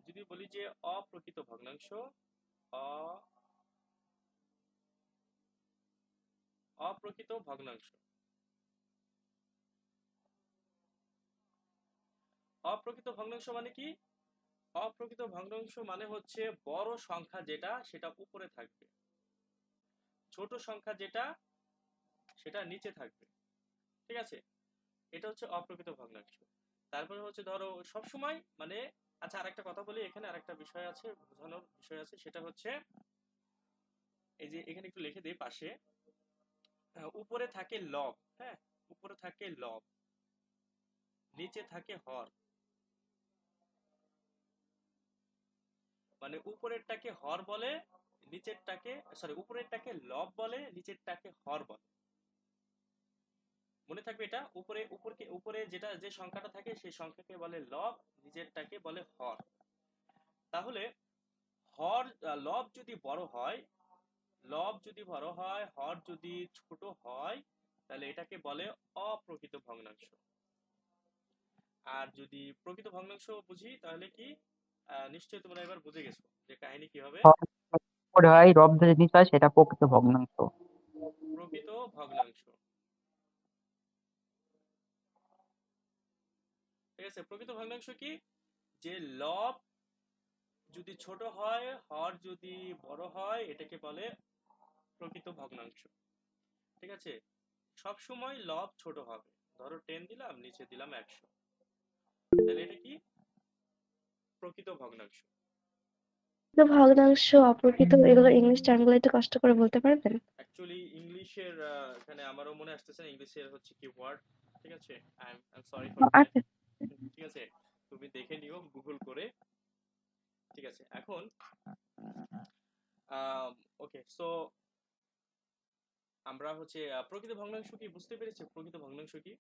যদি বলি যে অপ্রকৃত ভগ্নাংশ, অপ্রকৃত ভগ্নাংশ, অপ্রকৃত ভগ্নাংশ মানে কি? অপ্রকৃত ভগ্নাংশ মানে হচ্ছে বড় সংখ্যা যেটা সেটা উপরে থাকবে, ছোট সংখ্যা যেটা সেটা নিচে থাকবে। ঠিক আছে, এটা হচ্ছে অপ্রকৃত ভগ্নাংশ। তারপরে হচ্ছে ধরো সব সময় মানে, আচ্ছা আরেকটা কথা বলি, এখানে আরেকটা বিষয় আছে, বোঝানোর বিষয় আছে, সেটা হচ্ছে এই যে এখানে একটু লিখে দেই পাশে, উপরে থাকে লব, হ্যাঁ, উপরে থাকে লব, নিচে থাকে হর। মানে উপরেরটাকে হর বলে, নিচেরটাকে উপরেরটাকে লব বলে, নিচেরটাকে হর বলে। মনে থাকবে এটা, উপরে যেটা যে সংখ্যাটা থাকে সেই সংখ্যাকে বলে লব, নিচেরটাকে বলে হর। তাহলে লব যদি বড় হয়, হর যদি ছোট হয়, তাহলে এটাকে বলে অপ্রকৃত ভগ্নাংশ। আর যদি প্রকৃত ভগ্নাংশ বুঝি তাহলে কি, নিশ্চয়ই তোমরা এবার বুঝে গেছো যে কাহিনী কি হবে। উপরে হয় রব যে জিনিস হয় সেটা প্রকৃত ভগ্নাংশ। প্রকৃত ভগ্নাংশ, ঠিক আছে। প্রকৃত ভগ্নাংশ কি, যে লব যদি ছোট হয়, হর যদি বড় হয়, এটাকে বলে প্রকৃত ভগ্নাংশ। ঠিক আছে, সব সময় লব ছোট হবে। ধরো 10 দিলাম, নিচে দিলাম 100, তাহলে এটা কি প্রকৃত ভগ্নাংশ। তো ভগ্নাংশ, অপ্রকৃত, এগুলো ইংলিশ টার্মগুলো একটু কষ্ট করে বলতে পারবেন? অ্যাকচুয়ালি ইংলিশের এখানে আমারও মনে আসতেছে না, ইংলিশের হচ্ছে কি ওয়ার্ড। ঠিক আছে, I am sorry for that. আচ্ছা, ঠিক আছে, তুমি দেখে নিও গুগল করে। ঠিক আছে, এখন ওকে, সো আমরা হচ্ছে প্রকৃত ভগ্নাংশ কি বুঝতে পেরেছি? প্রকৃত ভগ্নাংশ কি?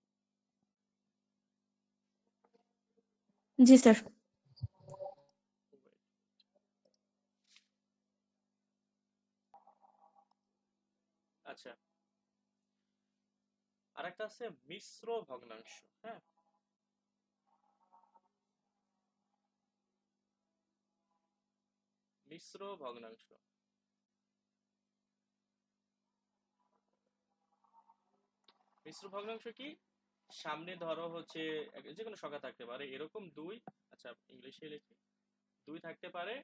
জি স্যার। আচ্ছা, আর একটা আছে মিশ্র ভগ্নাংশ। হ্যাঁ, মিশ্র ভগ্নাংশ। মিশ্র ভগ্নাংশ কি, সামনে ধরো হচ্ছে যে কোনো সংখ্যা থাকতে পারে, এরকম 2, আচ্ছা ইংলিশে লিখি, 2 থাকতে পারে,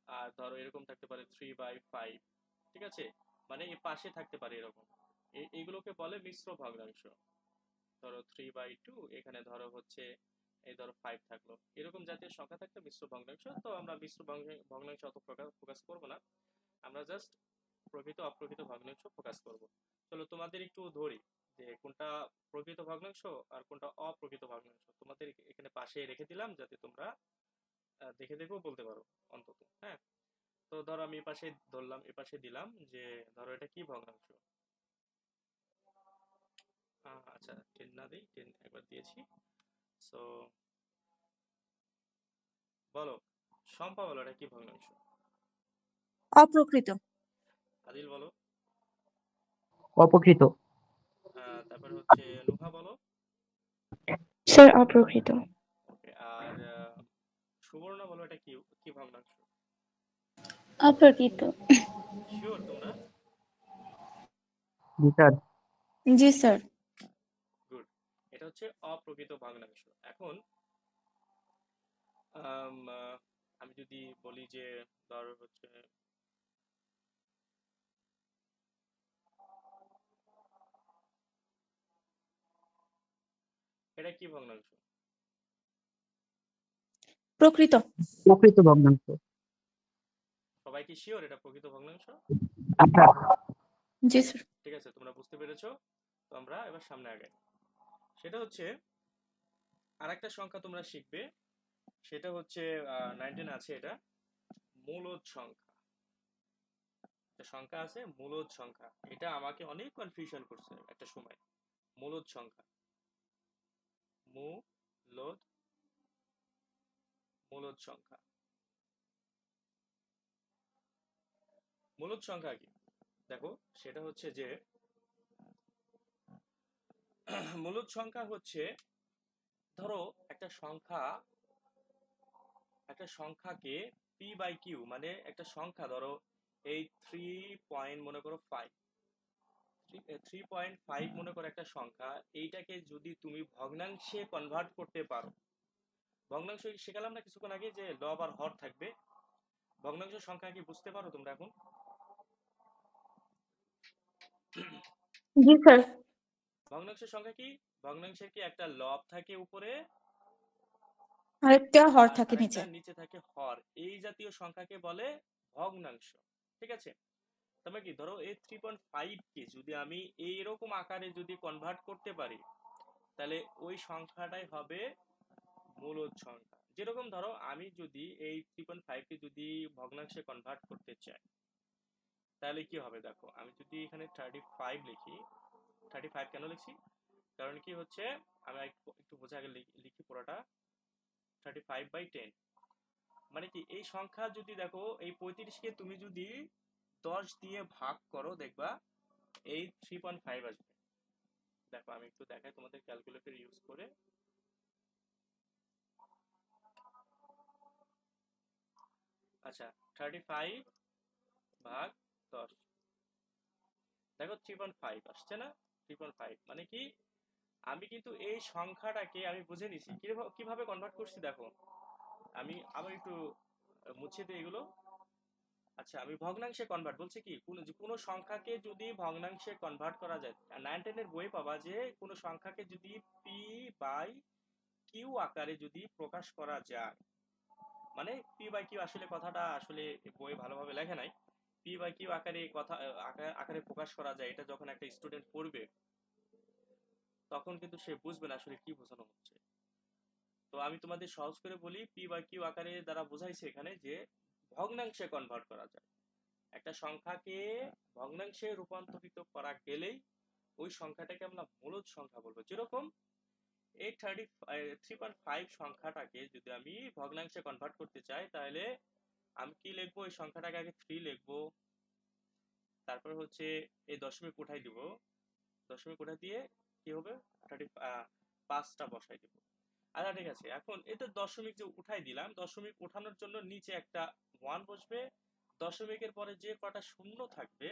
আর ধরো এরকম থাকতে পারে 3/5। ঠিক আছে, মানে এই পাশে থাকতে পারে এরকম, এইগুলোকে বলে মিশ্র ভগ্নাংশ। ধরো 3/2, এখানে ধরো হচ্ছে এই ধরো 5 থাকলো, এরকম জাতীয় সংখ্যা থাকলে মিশ্র ভগ্নাংশ। তো আমরা মিশ্র ভগ্নাংশ অত ফোকাস করব না, আমরা জাস্ট প্রকৃত অপ্রকৃত ভগ্নাংশ ফোকাস করব। চলো তোমাদের একটু ধরি যে কোনটা প্রকৃত ভগ্নাংশ আর কোনটা অপ্রকৃত ভগ্নাংশ। তোমাদের এখানে পাশে রেখে দিলাম যাতে তোমরা দেখে দেখেও বলতে পারো অন্তত। হ্যাঁ, তো ধরো আমি এই পাশে ধরলাম, এ পাশে দিলাম যে ধরো এটা কি ভগ্নাংশ। আচ্ছা 10 না দিই, 10 একবার দিয়েছি। সো বলো, শম্পা বলো এটা কি ভগ্নাংশ? অপ্রকৃত। আদিল বলো। অপ্রকৃত। তারপর হচ্ছে নুহা বলো। স্যার অপ্রকৃত। ওকে, আর সুবর্ণা বলো এটা কি কি ভগ্নাংশ? অপ্রকৃত। শিওর তোমরা? জি স্যার। জি স্যার। গুড, এটা হচ্ছে অপ্রকৃত ভগ্নাংশ। এখন আমি যদি বলি যে ধর হচ্ছে এটা কি ভগ্নাংশ? প্রকৃত। প্রকৃত ভগ্নাংশ। সবাই কি শিওর এটা প্রকৃত ভগ্নাংশ? আচ্ছা। জি স্যার। ঠিক আছে, তোমরা বুঝতে পেরেছো। তো আমরা এবার সামনে আগাই। সেটা হচ্ছে আরেকটা সংখ্যা তোমরা শিখবে, সেটা হচ্ছে 19 আছে, এটা মূলদ সংখ্যা। একটা সংখ্যা আছে মূলদ সংখ্যা, এটা আমাকে অনেক কনফিউশন করছে একটা সময়। মূলদ সংখ্যা, মূলদ মূলদ সংখ্যা, মূলদ সংখ্যা কি? দেখো সেটা হচ্ছে যে মূলদ সংখ্যা হচ্ছে, ধরো একটা সংখ্যাকে p/q, মানে একটা সংখ্যা ধরো এই 3 মনে করো 5, 3.5 মনে করো একটা সংখ্যা, এইটাকে যদি তুমি ভগ্নাংশে কনভার্ট করতে পারো। ভগ্নাংশ শেখালাম না কিছুক্ষণ আগে যে লব আর হর থাকবে। ভগ্নাংশ সংখ্যা কি বুঝতে পারো তোমরা এখন? জি স্যার। ভগ্নাংশের সংখ্যা কি? ভগ্নাংশের কি একটা লব থাকে উপরে, আরেকটা হর আর থাকে আরেকটা নিচে। নিচে থাকে হর, এই জাতীয় সংখ্যাকে বলে ভগ্নাংশ। ঠিক আছে, তার মানে কি ধরো এই 3.5 কে যদি আমি এইরকম আকারে যদি কনভার্ট করতে পারি, তাহলে ওই সংখ্যাটাই হবে মূলদ সংখ্যা। যেরকম ধরো আমি যদি এই 3.5 কে যদি ভগ্নাংশে কনভার্ট করতে চাই, তাহলে কি হবে দেখো, আমি যদি এখানে 35 লিখি, 35 কেন লিখছি, কারণ কি হচ্ছে আমি একটু বোঝা আগে লিখি পুরোটা। 35/10 মানে কি এই সংখ্যা যদি দেখো এই 35 কে তুমি যদি 10 দিয়ে ভাগ করো, দেখবা এই 3.5 আসবে। দেখো আমি একটু দেখাই তোমাদের ক্যালকুলেটর ইউজ করে। আচ্ছা 35 ভাগ 10, দেখো 3.5 আসছে না? 3.5 মানে কি আমি কিন্তু এই সংখ্যাটাকে আমি বুঝে নিছি কিভাবে কনভার্ট করছি। দেখো আমি আবার একটু মুছে দিই এগুলো। আচ্ছা আমি ভগ্নাংশে কনভার্ট বলছি কি কোনো সংখ্যাকে যদি ভগ্নাংশে কনভার্ট করা যায়, 9-10 এর বই পাবা যে কোনো সংখ্যাকে যদি পি বাই কিউ আকারে যদি প্রকাশ করা যায়, মানে পি বাই কিউ আসলে কথাটা আসলে বই ভালোভাবে লেখে নাই, পি বাই কিউ আকারে কথা আকারে প্রকাশ করা যায়, এটা যখন একটা স্টুডেন্ট পড়বে তখন কিন্তু সে বুঝবে না আসলে কি বোঝানো হচ্ছে। তো আমি তোমাদের সহজ করে বলি, পি বাই কিউ আকারে দ্বারা বোঝাইছে এখানে যে ভগ্নাংশে কনভার্ট করা যায়। একটা সংখ্যাকে ভগ্নাংশে রূপান্তরিত করা গেলেই ওই সংখ্যাটাকে আমরা মূলদ সংখ্যা বলবো। যেরকম এই 3.5 সংখ্যাটাকে যদি আমি ভগ্নাংশে কনভার্ট করতে চাই, তাহলে আমি কি লিখবো, এই সংখ্যাটাকে আগে 3 লিখবো, তারপর হচ্ছে এই দশমিক উঠাই দিব, দশমিক উঠাই দিয়ে কি হবে 5টা বসাই দিব। আচ্ছা ঠিক আছে, এখন এতে দশমিক যে উঠাই দিলাম, দশমিক উঠানোর জন্য নিচে একটা 1 বসবে, দশমিকের পরে যে কটা শূন্য থাকবে,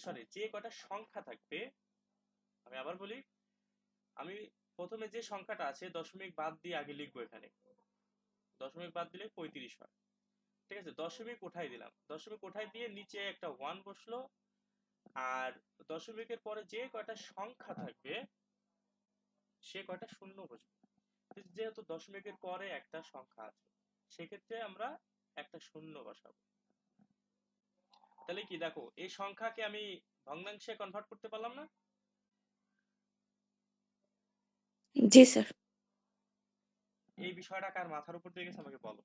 সরি যে কটা সংখ্যা থাকবে, আমি আবার বলি, আমি প্রথমে যে সংখ্যাটা আছে দশমিক বাদ দিয়ে আগে লিখবো, এখানে দশমিক বাদ দিলে 35 হয়। ঠিক আছে, দশমিক উঠাই দিলাম, দশমিক উঠাই দিয়ে নিচে একটা 1 বসলো, আর দশমিকের পরে যে কয়টা সংখ্যা থাকবে সে কয়টা শূন্য বসবে। যেহেতু দশমিকের পরে একটা সংখ্যা আছে, সেক্ষেত্রে আমরা একটা শূন্য বসাবো। তাহলে কি দেখো এই সংখ্যাকে আমি ভগ্নাংশে কনভার্ট করতে পারলাম না? জি স্যার। এই বিষয়টা কার মাথার উপর দিয়ে গেছে আমাকে বলো,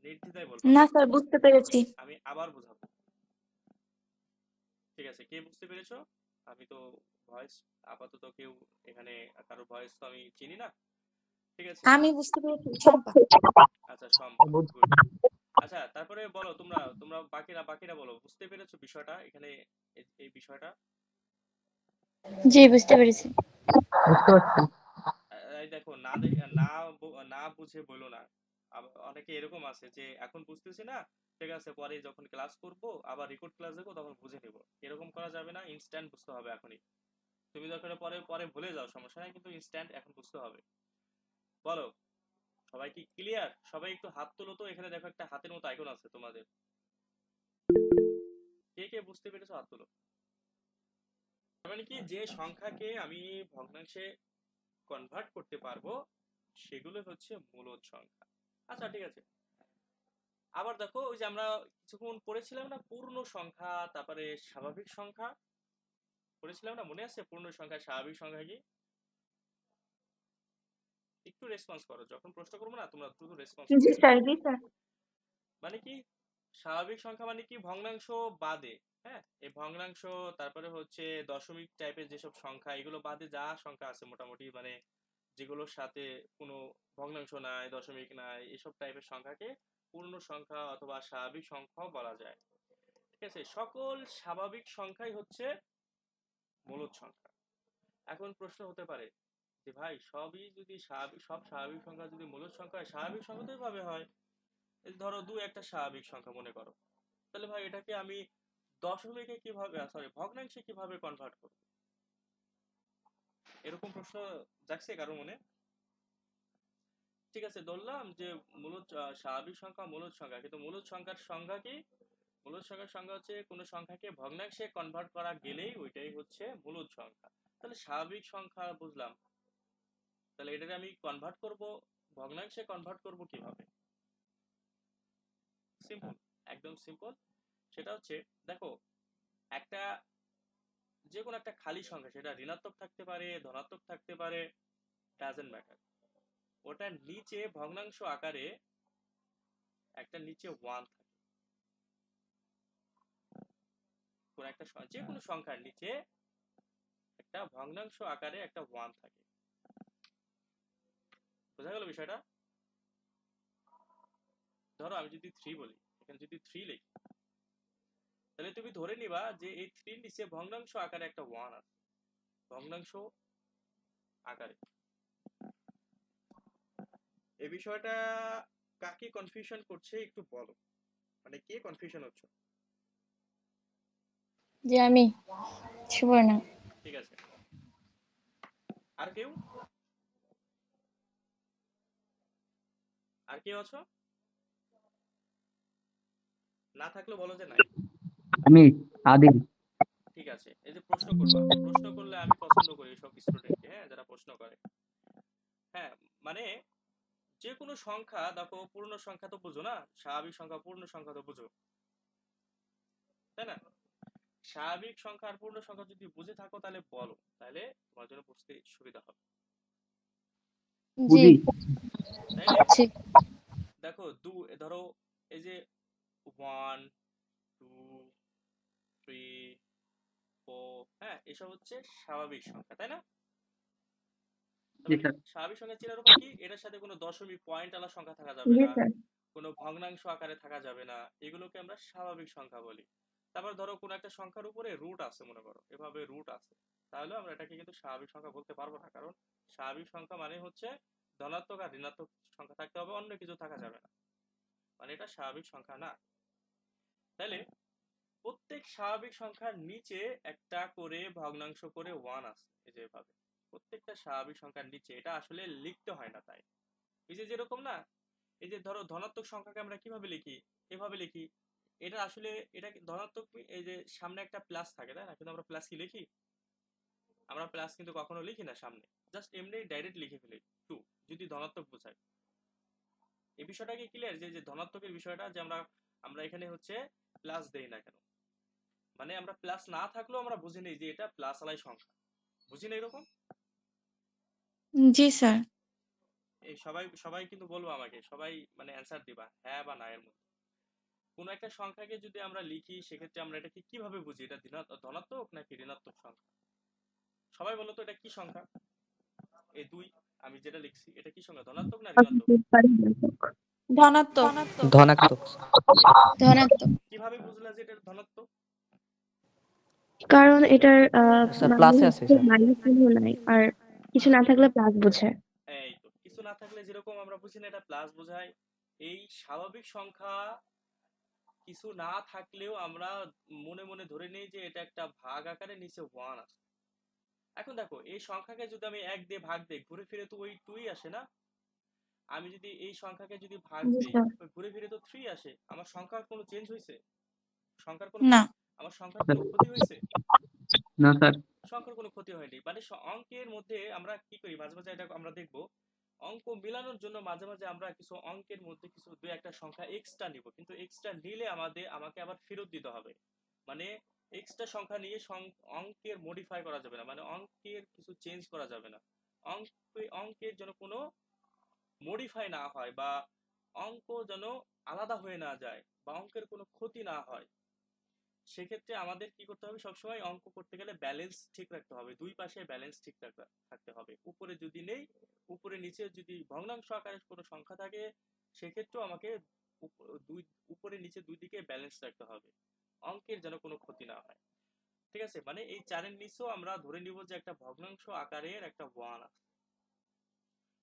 নির্দ্বিধায় বলবো, না স্যার, বুঝতে পেরেছি। আমি আবার বোঝাবো। ঠিক আছে, কে বুঝতে পেরেছো? আমি তো ভয়েস আপাতত কেউ এখানে কারো ভয়েস তো আমি চিনি না। ঠিক আছে, আমি বুঝতে পেরেছি শম্পা। আচ্ছা সম্ভব, গুড। আচ্ছা তারপরে বলো তোমরা তোমরা বাকিরা বলো, বুঝতে পেরেছো বিষয়টা এখানে, এই বিষয়টা? জি বুঝতে পেরেছি। বুঝতে পারছি। এই দেখো না বুঝে বলো না। অনেকে এরকম আছে যে এখন বুঝতেছি না, ঠিক আছে পরে যখন ক্লাস করব আবার রেকর্ড ক্লাস দেখবো তখন বুঝে নেব, এরকম করা যাবে না। ইনস্ট্যান্ট বুঝতে হবে এখনই। তুমি যখন পরে পরে ভুলে যাও সমস্যা নাই, কিন্তু ইনস্ট্যান্ট এখন বুঝতে হবে। বলো সবাই কি ক্লিয়ার? সবাই একটু হাত তোলো তো, এখানে দেখো একটা হাতের মতো আইকন আছে তোমাদের, কে কে বুঝতে পেরেছো হাত তোলো। তার মানে কি যে সংখ্যাকে আমি ভগ্নাংশে কনভার্ট করতে পারবো সেগুলো হচ্ছে মূলদ সংখ্যা। আচ্ছা ঠিক আছে, আবার দেখো ওই যে আমরা কিছুক্ষণ পড়েছিলাম না পূর্ণ সংখ্যা, তারপরে স্বাভাবিক সংখ্যা পড়েছিলাম না, মনে আছে পূর্ণ সংখ্যা স্বাভাবিক সংখ্যা কি? একটু রেসপন্স করো, যখন প্রশ্ন করবো না তোমরা দ্রুত রেসপন্স জি করো। স্যার, জি স্যার। মানে কি স্বাভাবিক সংখ্যা মানে কি ভগ্নাংশ বাদে, হ্যাঁ এই ভগ্নাংশ, তারপরে হচ্ছে দশমিক টাইপের যেসব সংখ্যা, এগুলো বাদে যা সংখ্যা আছে মোটামুটি, মানে যেগুলোর সাথে কোনো ভগ্নাংশ নাই, দশমিক নাই, এসব টাইপের সংখ্যাকে পূর্ণ সংখ্যা অথবা স্বাভাবিক সংখ্যাও বলা যায়। ঠিক আছে, সকল স্বাভাবিক সংখ্যাই হচ্ছে মূলদ সংখ্যা। এখন প্রশ্ন হতে পারে যে ভাই সবই যদি সব স্বাভাবিক সংখ্যা যদি মূলদ সংখ্যা হয়, স্বাভাবিক সংখ্যা তো এভাবে হয়, এই ধরো 2 একটা স্বাভাবিক সংখ্যা মনে করো, তাহলে ভাই এটাকে আমি দশমিকে কিভাবে সরি ভগ্নাংশে কিভাবে কনভার্ট করব? এরকম প্রশ্ন জাগছে কারো মনে? ঠিক আছে, ধরলাম যে মূলদ স্বাভাবিক সংখ্যা মূলদ সংখ্যা, কিন্তু মূলদ সংখ্যার সংখ্যা কি? মূলদ সংখ্যার সংখ্যা হচ্ছে কোনো সংখ্যাকে ভগ্নাংশে কনভার্ট করা গেলেই ওইটাই হচ্ছে মূলদ সংখ্যা। তাহলে স্বাভাবিক সংখ্যা বুঝলাম, তাহলে এটাকে আমি কনভার্ট করব, ভগ্নাংশে কনভার্ট করব কিভাবে? সিম্পল, একদম সিম্পল। সেটা হচ্ছে দেখো একটা যে কোনো একটা খালি সংখ্যা, সেটা ঋণাত্মক থাকতে পারে, ধনাত্মক থাকতে পারে, ডাজেন্ট ম্যাটার, ওটার নিচে ভগ্নাংশ আকারে একটা নিচে 1 থাকে। কোন একটা যে কোনো সংখ্যার নিচে একটা ভগ্নাংশ আকারে একটা 1 থাকে। বোঝা গেল বিষয়টা? ধরো আমি যদি 3 বলি, এখানে যদি 3 লিখি, তাহলে তুমি ধরে নিবা যে এই 3 নিচে ভগ্নাংশ আকারে একটা 1 আছে, ভগ্নাংশ আকারে। এই বিষয়টা কাকে কনফিউশন করছে একটু বলো, মানে কে কনফিউশন হচ্ছে? যে আমি সুবর্ণা। ঠিক আছে, আর কেউ? আর কেউ আছো? না থাকলে বলো যে নাই। আমি আদিল। ঠিক আছে, এই যে প্রশ্ন করবা, প্রশ্ন করলে আমি পছন্দ করি সব স্টুডেন্টকে, হ্যাঁ, যারা প্রশ্ন করে। হ্যাঁ, মানে যে কোনো সংখ্যা, দেখো পূর্ণ সংখ্যা তো বুঝো না, স্বাভাবিক সংখ্যা পূর্ণ সংখ্যা তো বুঝো, তাই না? স্বাভাবিক সংখ্যা আর পূর্ণ সংখ্যা যদি বুঝে থাকো তাহলে বলো, তাহলে তোমার জন্য বুঝতে সুবিধা হবে। জি বুঝি। তাইলে জি দেখো ধরো এই যে 1 2 3 4, হ্যাঁ, এসব হচ্ছে স্বাভাবিক সংখ্যা, তাই না? জি তারপরে স্যার। স্বাভাবিক সংখ্যা চেনার উপায় কি? এটার সাথে কোনো দশমিক পয়েন্ট আলা সংখ্যা থাকা যাবে জি না, স্যার। কোনো ভগ্নাংশ আকারে থাকা যাবে না, এগুলোকে আমরা স্বাভাবিক সংখ্যা বলি। তারপর ধরো কোনো একটা সংখ্যার উপরে রুট আছে, মনে করো এভাবে রুট আছে, তাহলে আমরা এটাকে কিন্তু স্বাভাবিক সংখ্যা বলতে পারবো না, কারণ স্বাভাবিক সংখ্যা মানে হচ্ছে ধনাত্মক আর ঋণাত্মক সংখ্যা থাকতে হবে, অন্য কিছু থাকা যাবে না, মানে এটা স্বাভাবিক সংখ্যা না। তাহলে প্রত্যেক স্বাভাবিক সংখ্যার নিচে একটা করে ভগ্নাংশ করে 1 আছে, এই যে এভাবে প্রত্যেকটা স্বাভাবিক সংখ্যার নিচে, এটা আসলে লিখতে হয় না, তাই এই যে যেরকম না, এই যে ধরো ধনাত্মক সংখ্যাকে আমরা কিভাবে লিখি, এভাবে লিখি, এটা আসলে এটা ধনাত্মক, এই যে সামনে একটা প্লাস থাকে, তাই না? কিন্তু আমরা প্লাস কি লিখি? আমরা প্লাস কিন্তু কখনো লিখি না সামনে, জাস্ট এমনি ডাইরেক্ট লিখে ফেলি 2, যদি ধনাত্মক বোঝায়। এই বিষয়টা কি ক্লিয়ার, যে ধনাত্মকের বিষয়টা, যে আমরা আমরা এখানে হচ্ছে প্লাস দেই না কেন, মানে আমরা প্লাস না থাকলেও আমরা বুঝি নেই যে এটা প্লাস আলাই সংখ্যা, বুঝি না এরকম? জি স্যার। এই সবাই সবাই কিন্তু বলবো আমাকে, সবাই মানে অ্যান্সার দিবা হ্যাঁ বা না এর মধ্যে। কোন একটা সংখ্যাকে যদি আমরা লিখি, সেক্ষেত্রে আমরা এটাকে কিভাবে বুঝি, এটা ধনাত্মক নাকি ঋণাত্মক সংখ্যা? সবাই বলো তো এটা কি সংখ্যা? এই 2 আমি যেটা লিখছি এটা কি সংখ্যা, ধনাত্মক না ঋণাত্মক? ধনাত্মক। ধনাত্মক। ধনাত্মক। কিভাবে বুঝলা যে এটা ধনাত্মক? কারণ এটার স্যার মানে প্লাসে আছে স্যার। মাইনাস চিহ্ন নাই, আর কিছু না থাকলে প্লাস বোঝে। এই তো, কিছু না থাকলে যেরকম আমরা বুঝি না এটা প্লাস বোঝায়, এই স্বাভাবিক সংখ্যা কিছু না থাকলেও আমরা মনে মনে ধরে নিই যে এটা একটা ভাগ আকারে নিচে 1 আছে। এখন দেখো এই সংখ্যাকে যদি আমি 1 দিয়ে ভাগ দেই, ঘুরে ফিরে তো ওই 2ই আসে না। আমি যদি এই সংখ্যাকে যদি ভাগ জি দেই, স্যার। ওই ঘুরে ফিরে তো 3 আসে। আমার সংখ্যার কোনো চেঞ্জ হয়েছে? সংখ্যার কোনো না। আমার সংখ্যার কোনো ক্ষতি হয়েছে? না স্যার। সংখ্যার কোনো ক্ষতি হয়নি, মানে অঙ্কের মধ্যে আমরা কি করি মাঝে মাঝে, এটা আমরা দেখবো, অঙ্ক মিলানোর জন্য মাঝে মাঝে আমরা কিছু অঙ্কের মধ্যে কিছু দুই একটা সংখ্যা এক্সট্রা নিব, কিন্তু এক্সট্রা নিলে আমাকে আবার ফেরত দিতে হবে, মানে এক্সট্রা সংখ্যা নিয়ে অঙ্কের মডিফাই করা যাবে না, মানে অঙ্কের কিছু চেঞ্জ করা যাবে না। অঙ্কের যেন কোনো মডিফাই না হয়, বা অঙ্ক যেন আলাদা হয়ে না যায়, বা অঙ্কের কোনো ক্ষতি না হয়, সেক্ষেত্রে আমাদের কি করতে হবে, সবসময় অঙ্ক করতে গেলে ব্যালেন্স ঠিক রাখতে হবে, দুই পাশে ব্যালেন্স ঠিক থাকতে হবে। উপরে যদি নেই, উপরে নিচে যদি ভগ্নাংশ আকারে কোনো সংখ্যা থাকে, সেক্ষেত্রেও আমাকে দুই উপরে নিচে দুই দিকে ব্যালেন্স রাখতে হবে, অঙ্কের যেন কোনো ক্ষতি না হয়। ঠিক আছে, মানে এই 4-এর নিচেও আমরা ধরে নিব যে একটা ভগ্নাংশ আকারের একটা 1 আছে।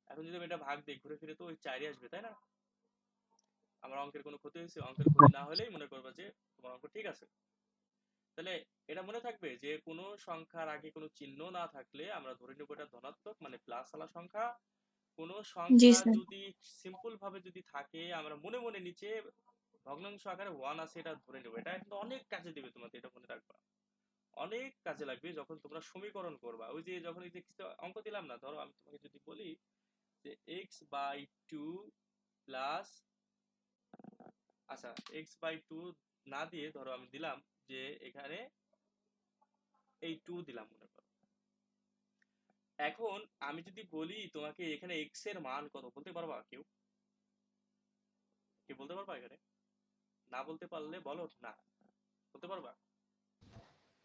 এখন যদি আমি এটা ভাগ দিই, ঘুরে ফিরে তো ওই 4ই আসবে, তাই না? আমার অঙ্কের কোনো ক্ষতি হয়েছে? অঙ্কের ক্ষতি না হলেই মনে করবা যে তোমার অঙ্ক ঠিক আছে। তাহলে এটা মনে থাকবে যে কোনো সংখ্যার আগে কোনো চিহ্ন না থাকলে আমরা ধরে নেব এটা ধনাত্মক, মানে প্লাস আলা সংখ্যা। কোনো জি সংখ্যা স্যার। যদি সিম্পল ভাবে যদি থাকে, আমরা মনে মনে নিচে ভগ্নাংশ আকারে 1 আছে এটা ধরে নেব, এটা কিন্তু অনেক কাজে দিবে তোমাদের, এটা মনে রাখবা, অনেক কাজে লাগবে যখন তোমরা সমীকরণ করবা। ওই যে যখন এই যে অঙ্ক দিলাম না, ধরো আমি তোমাকে যদি বলি যে x/2 প্লাস, আচ্ছা x/2 না দিয়ে ধরো আমি দিলাম যে এখানে এই 2 দিলাম মনে করো। এখন আমি যদি বলি তোমাকে এখানে x এর মান কত বলতে পারবা কেউ? কেউ বলতে পারবা এখানে? না বলতে পারলে বলো না। বলতে পারবা?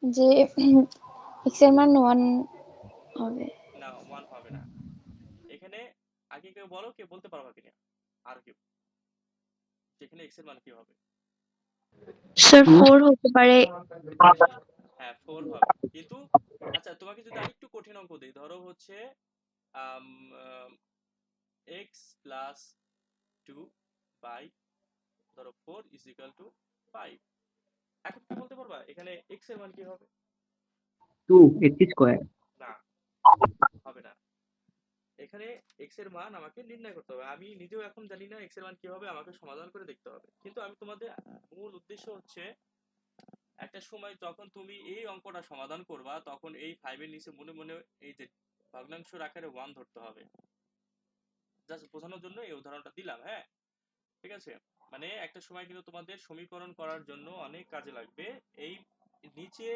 যে x এর মান 1 হবে। না 1 হবে না। এখানে আগে কেউ বলো, কেউ বলতে পারবা কিনা? আর কেউ যেখানে x এর মান কি হবে? স্যার 4 হতে পারে। হ্যাঁ 4 হবে। কিন্তু আচ্ছা তোমাকে যদি আরেকটু কঠিন অঙ্ক দেই, ধরো হচ্ছে x প্লাস 2 বাই ধরো 4 ইজ ইকুয়াল টু 5। এখন কি বলতে পারবা এখানে x এর মান কি হবে? 2 না হবে না। এখানে x এর মান আমাকে নির্ণয় করতে হবে। আমি নিজেও এখন জানি না x এর মান কি হবে, আমাকে সমাধান করে দেখতে হবে। কিন্তু আমি তোমাদের মূল উদ্দেশ্য হচ্ছে একটা সময় যখন তুমি এই অঙ্কটা সমাধান করবা তখন এই 5 এর নিচে মনে মনে এই যে ভগ্নাংশের আকারে 1 ধরতে হবে। জাস্ট বোঝানোর জন্য এই উদাহরণটা দিলাম। হ্যাঁ ঠিক আছে, মানে একটা সময় কিন্তু তোমাদের সমীকরণ করার জন্য অনেক কাজে লাগবে এই নিচে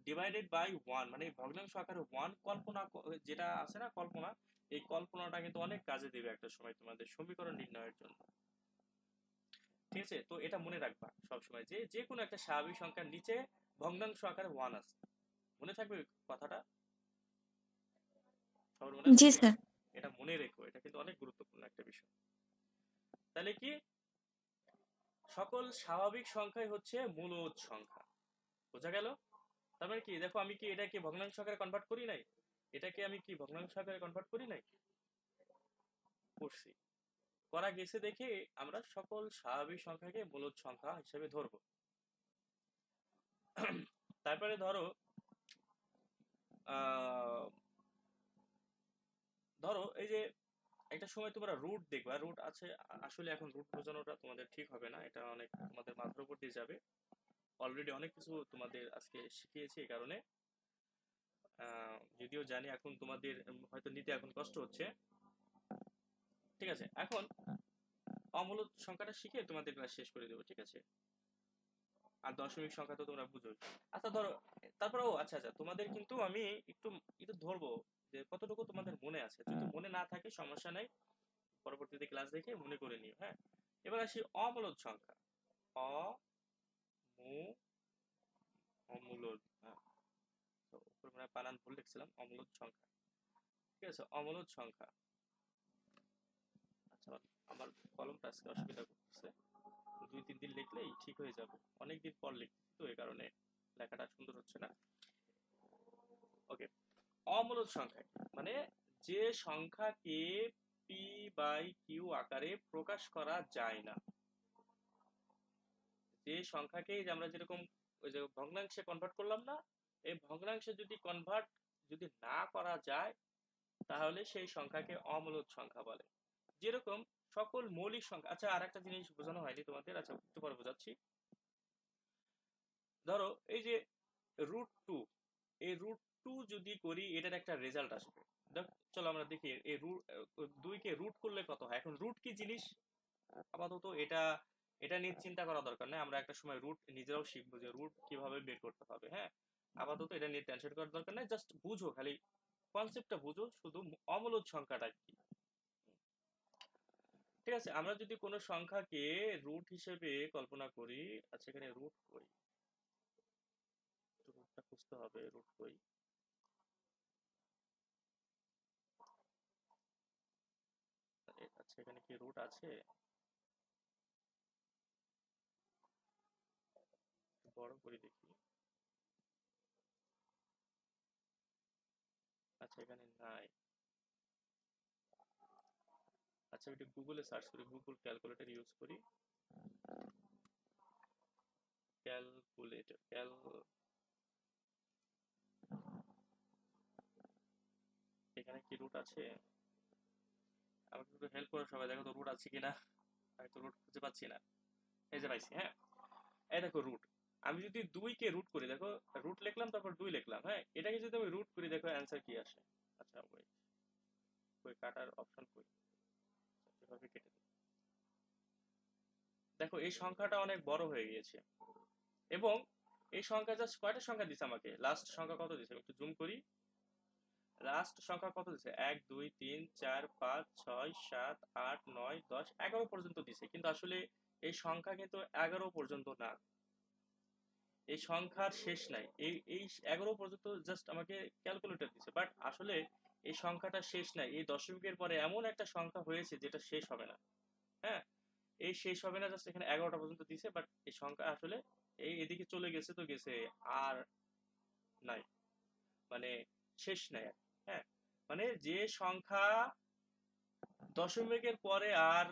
ডিভাইডেড বাই 1 মানে ভগ্নাংশ আকারে 1 কল্পনা যেটা আছে না কল্পনা, এই কল্পনাটা কিন্তু অনেক কাজে দেবে একটা সময় তোমাদের সমীকরণ নির্ণয়ের জন্য। ঠিক আছে, তো এটা মনে রাখবা সবসময় যে যে কোনো একটা স্বাভাবিক সংখ্যার নিচে ভগ্নাংশ আকারে 1 আছে। মনে থাকবে কথাটা? সবার মনে আছে জি তো? স্যার। এটা মনে রেখো, এটা কিন্তু অনেক গুরুত্বপূর্ণ একটা বিষয়। তাহলে কি সকল স্বাভাবিক সংখ্যাই হচ্ছে মূলদ সংখ্যা। বোঝা গেল? তার মানে কি দেখো আমি কি এটাকে ভগ্নাংশ আকারে কনভার্ট করি নাই? এটাকে আমি কি ভগ্নাংশ আকারে কনভার্ট করি নাই? করছি। করা গেছে দেখে আমরা সকল স্বাভাবিক সংখ্যাকে মূলদ সংখ্যা হিসেবে ধরবো। তারপরে ধরো ধরো এই যে একটা সময় তোমরা রুট দেখবা, রুট আছে আসলে এখন রুট বোঝানোটা তোমাদের ঠিক হবে না, এটা অনেক তোমাদের মাথার উপর দিয়ে যাবে। অলরেডি অনেক কিছু তোমাদের আজকে শিখিয়েছি এই কারণে। যদিও জানি এখন তোমাদের হয়তো নিতে এখন কষ্ট হচ্ছে। ঠিক আছে, এখন অমূলদ সংখ্যাটা শিখে তোমাদের ক্লাস শেষ করে দেবো। ঠিক আছে, আর দশমিক সংখ্যা তো তোমরা বুঝো। আচ্ছা ধরো তারপরেও আচ্ছা তোমাদের কিন্তু আমি একটু একটু ধরবো যে কতটুকু তোমাদের মনে আছে। যদি মনে না থাকে সমস্যা নাই, পরবর্তীতে ক্লাস দেখে মনে করে নিও। হ্যাঁ, এবার আসি অমূলদ সংখ্যা। অমূলদ, হ্যাঁ তো উপরে মনে হয় বানান ভুল লিখছিলাম, অমূলদ সংখ্যা। ঠিক আছে, অমূলদ সংখ্যা। আচ্ছা আমার কলমটা আজকে অসুবিধা করতেছে, 2-3 দিন লিখলেই ঠিক হয়ে যাবে। অনেকদিন পর লিখছি তো এই কারণে লেখাটা সুন্দর হচ্ছে না। ওকে, অমূলদ সংখ্যা মানে যে সংখ্যাকে পি বাই কিউ আকারে প্রকাশ করা যায় না। যে সংখ্যাকে আমরা যেরকম ওই যে ভগ্নাংশে কনভার্ট করলাম না, এই ভগ্নাংশে যদি কনভার্ট যদি না করা যায় তাহলে সেই সংখ্যাকে অমূলদ সংখ্যা বলে। যেরকম সকল মৌলিক সংখ্যা। আচ্ছা আর একটা জিনিস বোঝানো হয়নি তোমাদের, আচ্ছা একটু পরে বোঝাচ্ছি। ধরো এই যে √2, এই √2 যদি করি এটার একটা রেজাল্ট আসবে। চলো আমরা দেখি এই রুট 2 কে রুট করলে কত হয়। এখন রুট কি জিনিস আপাতত এটা এটা নিয়ে চিন্তা করা দরকার নেই, আমরা একটা সময় রুট নিজেরাও শিখবো যে রুট কিভাবে বের করতে হবে। হ্যাঁ, আপাতত এটা নিয়ে টেনশন করার দরকার নেই, জাস্ট বুঝো, খালি কনসেপ্টটা বুঝো শুধু অমূলদ সংখ্যাটা কি। ঠিক আছে, আমরা যদি কোনো সংখ্যাকে রুট হিসেবে কল্পনা করি, আচ্ছা এখানে রুট কই, রুটটা খুঁজতে হবে, রুট কই। আচ্ছা এখানে কি রুট আছে? বড় করে দেখি। আচ্ছা এখানে নাই। আচ্ছা এটা গুগলে সার্চ করি, গুগল ক্যালকুলেটর ইউজ করি। ক্যালকুলেটর এখানে কি রুট আছে? আমাকে একটু হেল্প করো সবাই, দেখো তো রুট আছে কিনা। আমি তো রুট খুঁজে পাচ্ছি না। এই যে পাইছি। হ্যাঁ, এই দেখো রুট। আমি যদি 2 কে রুট করি, দেখো রুট লিখলাম তারপর 2 লিখলাম। হ্যাঁ, এটাকে যদি আমি রুট করি দেখো অ্যান্সার কি আসে। আচ্ছা ওয়েট, কই কাটার অপশন কই? এভাবে কেটে দিই। দেখো এই সংখ্যাটা অনেক বড় হয়ে গিয়েছে। এবং এই সংখ্যা জাস্ট কয়টা সংখ্যা দিছে আমাকে, লাস্ট সংখ্যা কত দিছে একটু জুম করি, লাস্ট সংখ্যা কত দিছে 1 2 3 4 5 6 7 8 9 10 11 পর্যন্ত দিছে, কিন্তু আসলে এই সংখ্যা কিন্তু 11 পর্যন্ত না, এই সংখ্যার শেষ নাই, এই 11 পর্যন্ত জাস্ট আমাকে ক্যালকুলেটর দিছে, বাট আসলে এই সংখ্যাটা শেষ নাই, এই দশমিকের পরে এমন একটা সংখ্যা হয়েছে যেটা শেষ হবে না। হ্যাঁ, এই শেষ হবে না, জাস্ট এখানে 11টা পর্যন্ত দিছে, বাট এই সংখ্যা আসলে এই এদিকে চলে গেছে, তো গেছে আর নাই, মানে শেষ নাই আর। হ্যাঁ, মানে যে সংখ্যা দশমিকের পরে আর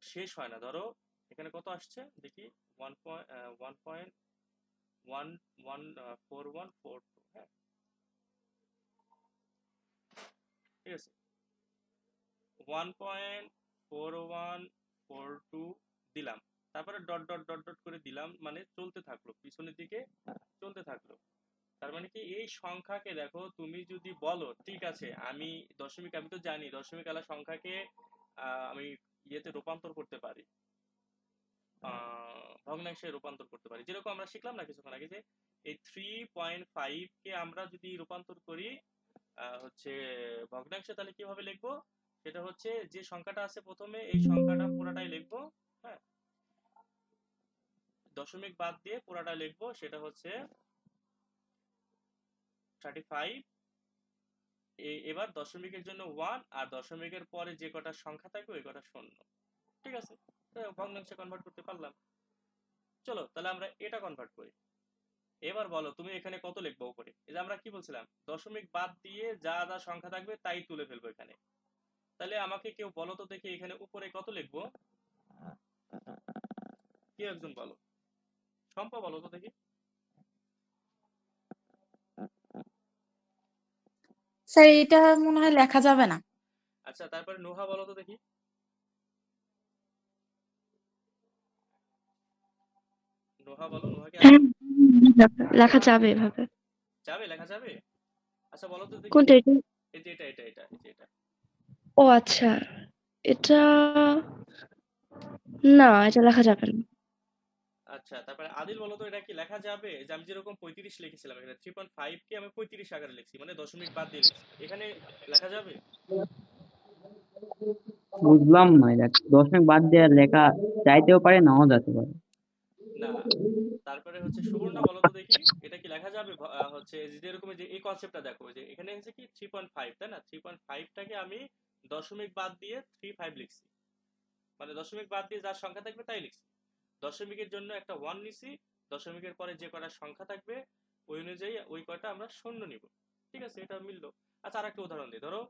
শেষ হয় না, ধরো এখানে কত আসছে দেখি 1.14142, হ্যাঁ ঠিক আছে, 1.4142 দিলাম, তারপরে ডট ডট ডট ডট করে দিলাম, মানে চলতে থাকলো, পিছনের দিকে চলতে থাকলো। তার মানে কি এই সংখ্যাকে দেখো, তুমি যদি বলো ঠিক আছে আমি দশমিক, আমি তো জানি দশমিক আলা সংখ্যাকে আমি ইয়েতে রূপান্তর করতে পারি, ভগ্নাংশে রূপান্তর করতে পারি, যেরকম আমরা শিখলাম না কিছুক্ষণ আগে, যে এই 3.5 কে আমরা যদি রূপান্তর করি হচ্ছে ভগ্নাংশে, তাহলে কিভাবে লিখবো, সেটা হচ্ছে যে সংখ্যাটা আছে প্রথমে এই সংখ্যাটা পুরাটাই লিখবো, হ্যাঁ দশমিক বাদ দিয়ে পুরাটা লিখবো, সেটা হচ্ছে 35, এবার দশমিকের জন্য 1, আর দশমিকের পরে যে কটা সংখ্যা থাকবে ওই কটা শূন্য, ঠিক আছে, ভগ্নাংশে কনভার্ট করতে পারলাম। চলো তাহলে আমরা এটা কনভার্ট করি। এবার বলো তুমি এখানে কত লিখবো উপরে, এই যে আমরা কি বলছিলাম দশমিক বাদ দিয়ে যা যা সংখ্যা থাকবে তাই তুলে ফেলবো এখানে, তাহলে আমাকে কেউ বলো তো দেখি এখানে উপরে কত লিখবো, কেউ একজন বলো, শম্পা বলো তো দেখি। স্যার এটা মনে হয় লেখা যাবে না। আচ্ছা তারপরে নোহা বলো তো দেখি। নোহা বলো, নোহা কি হ্যাঁ, আছো? লেখা যাবে এভাবে। যাবে, লেখা যাবে। আচ্ছা বলো তো দেখি। কোনটা এটা? এই যে এটা এটা এটা এই যে এটা। ও আচ্ছা, এটা না, এটা লেখা যাবে না। আচ্ছা তারপরে আদিল বলো তো এটা কি লেখা যাবে, যে আমি যেরকম 35 লিখেছিলাম এখানে 3.5 কে আমি 35 আকারে লিখছি, মানে দশমিক বাদ দিয়ে লিখছি, এখানে লেখা যাবে? বুঝলাম না, এটা দশমিক বাদ দেওয়ার লেখা চাইতেও পারে, নাও যেতে পারে। না। তারপরে হচ্ছে সুবর্ণা বলো তো দেখি এটা কি লেখা যাবে, হচ্ছে যেরকম যে এই কনসেপ্টটা দেখো, যে এখানে হচ্ছে কি 3.5 তাই না, 3.5টাকে আমি দশমিক বাদ দিয়ে 35 লিখছি, মানে দশমিক বাদ দিয়ে যার সংখ্যা থাকবে তাই লিখছি, দশমিকের জন্য একটা 1 নিছি, দশমিকের পরে যে কটা সংখ্যা থাকবে ওই অনুযায়ী ওই কটা আমরা শূন্য নিব, ঠিক আছে, এটা মিললো। আচ্ছা আর একটা উদাহরণ দিই, ধরো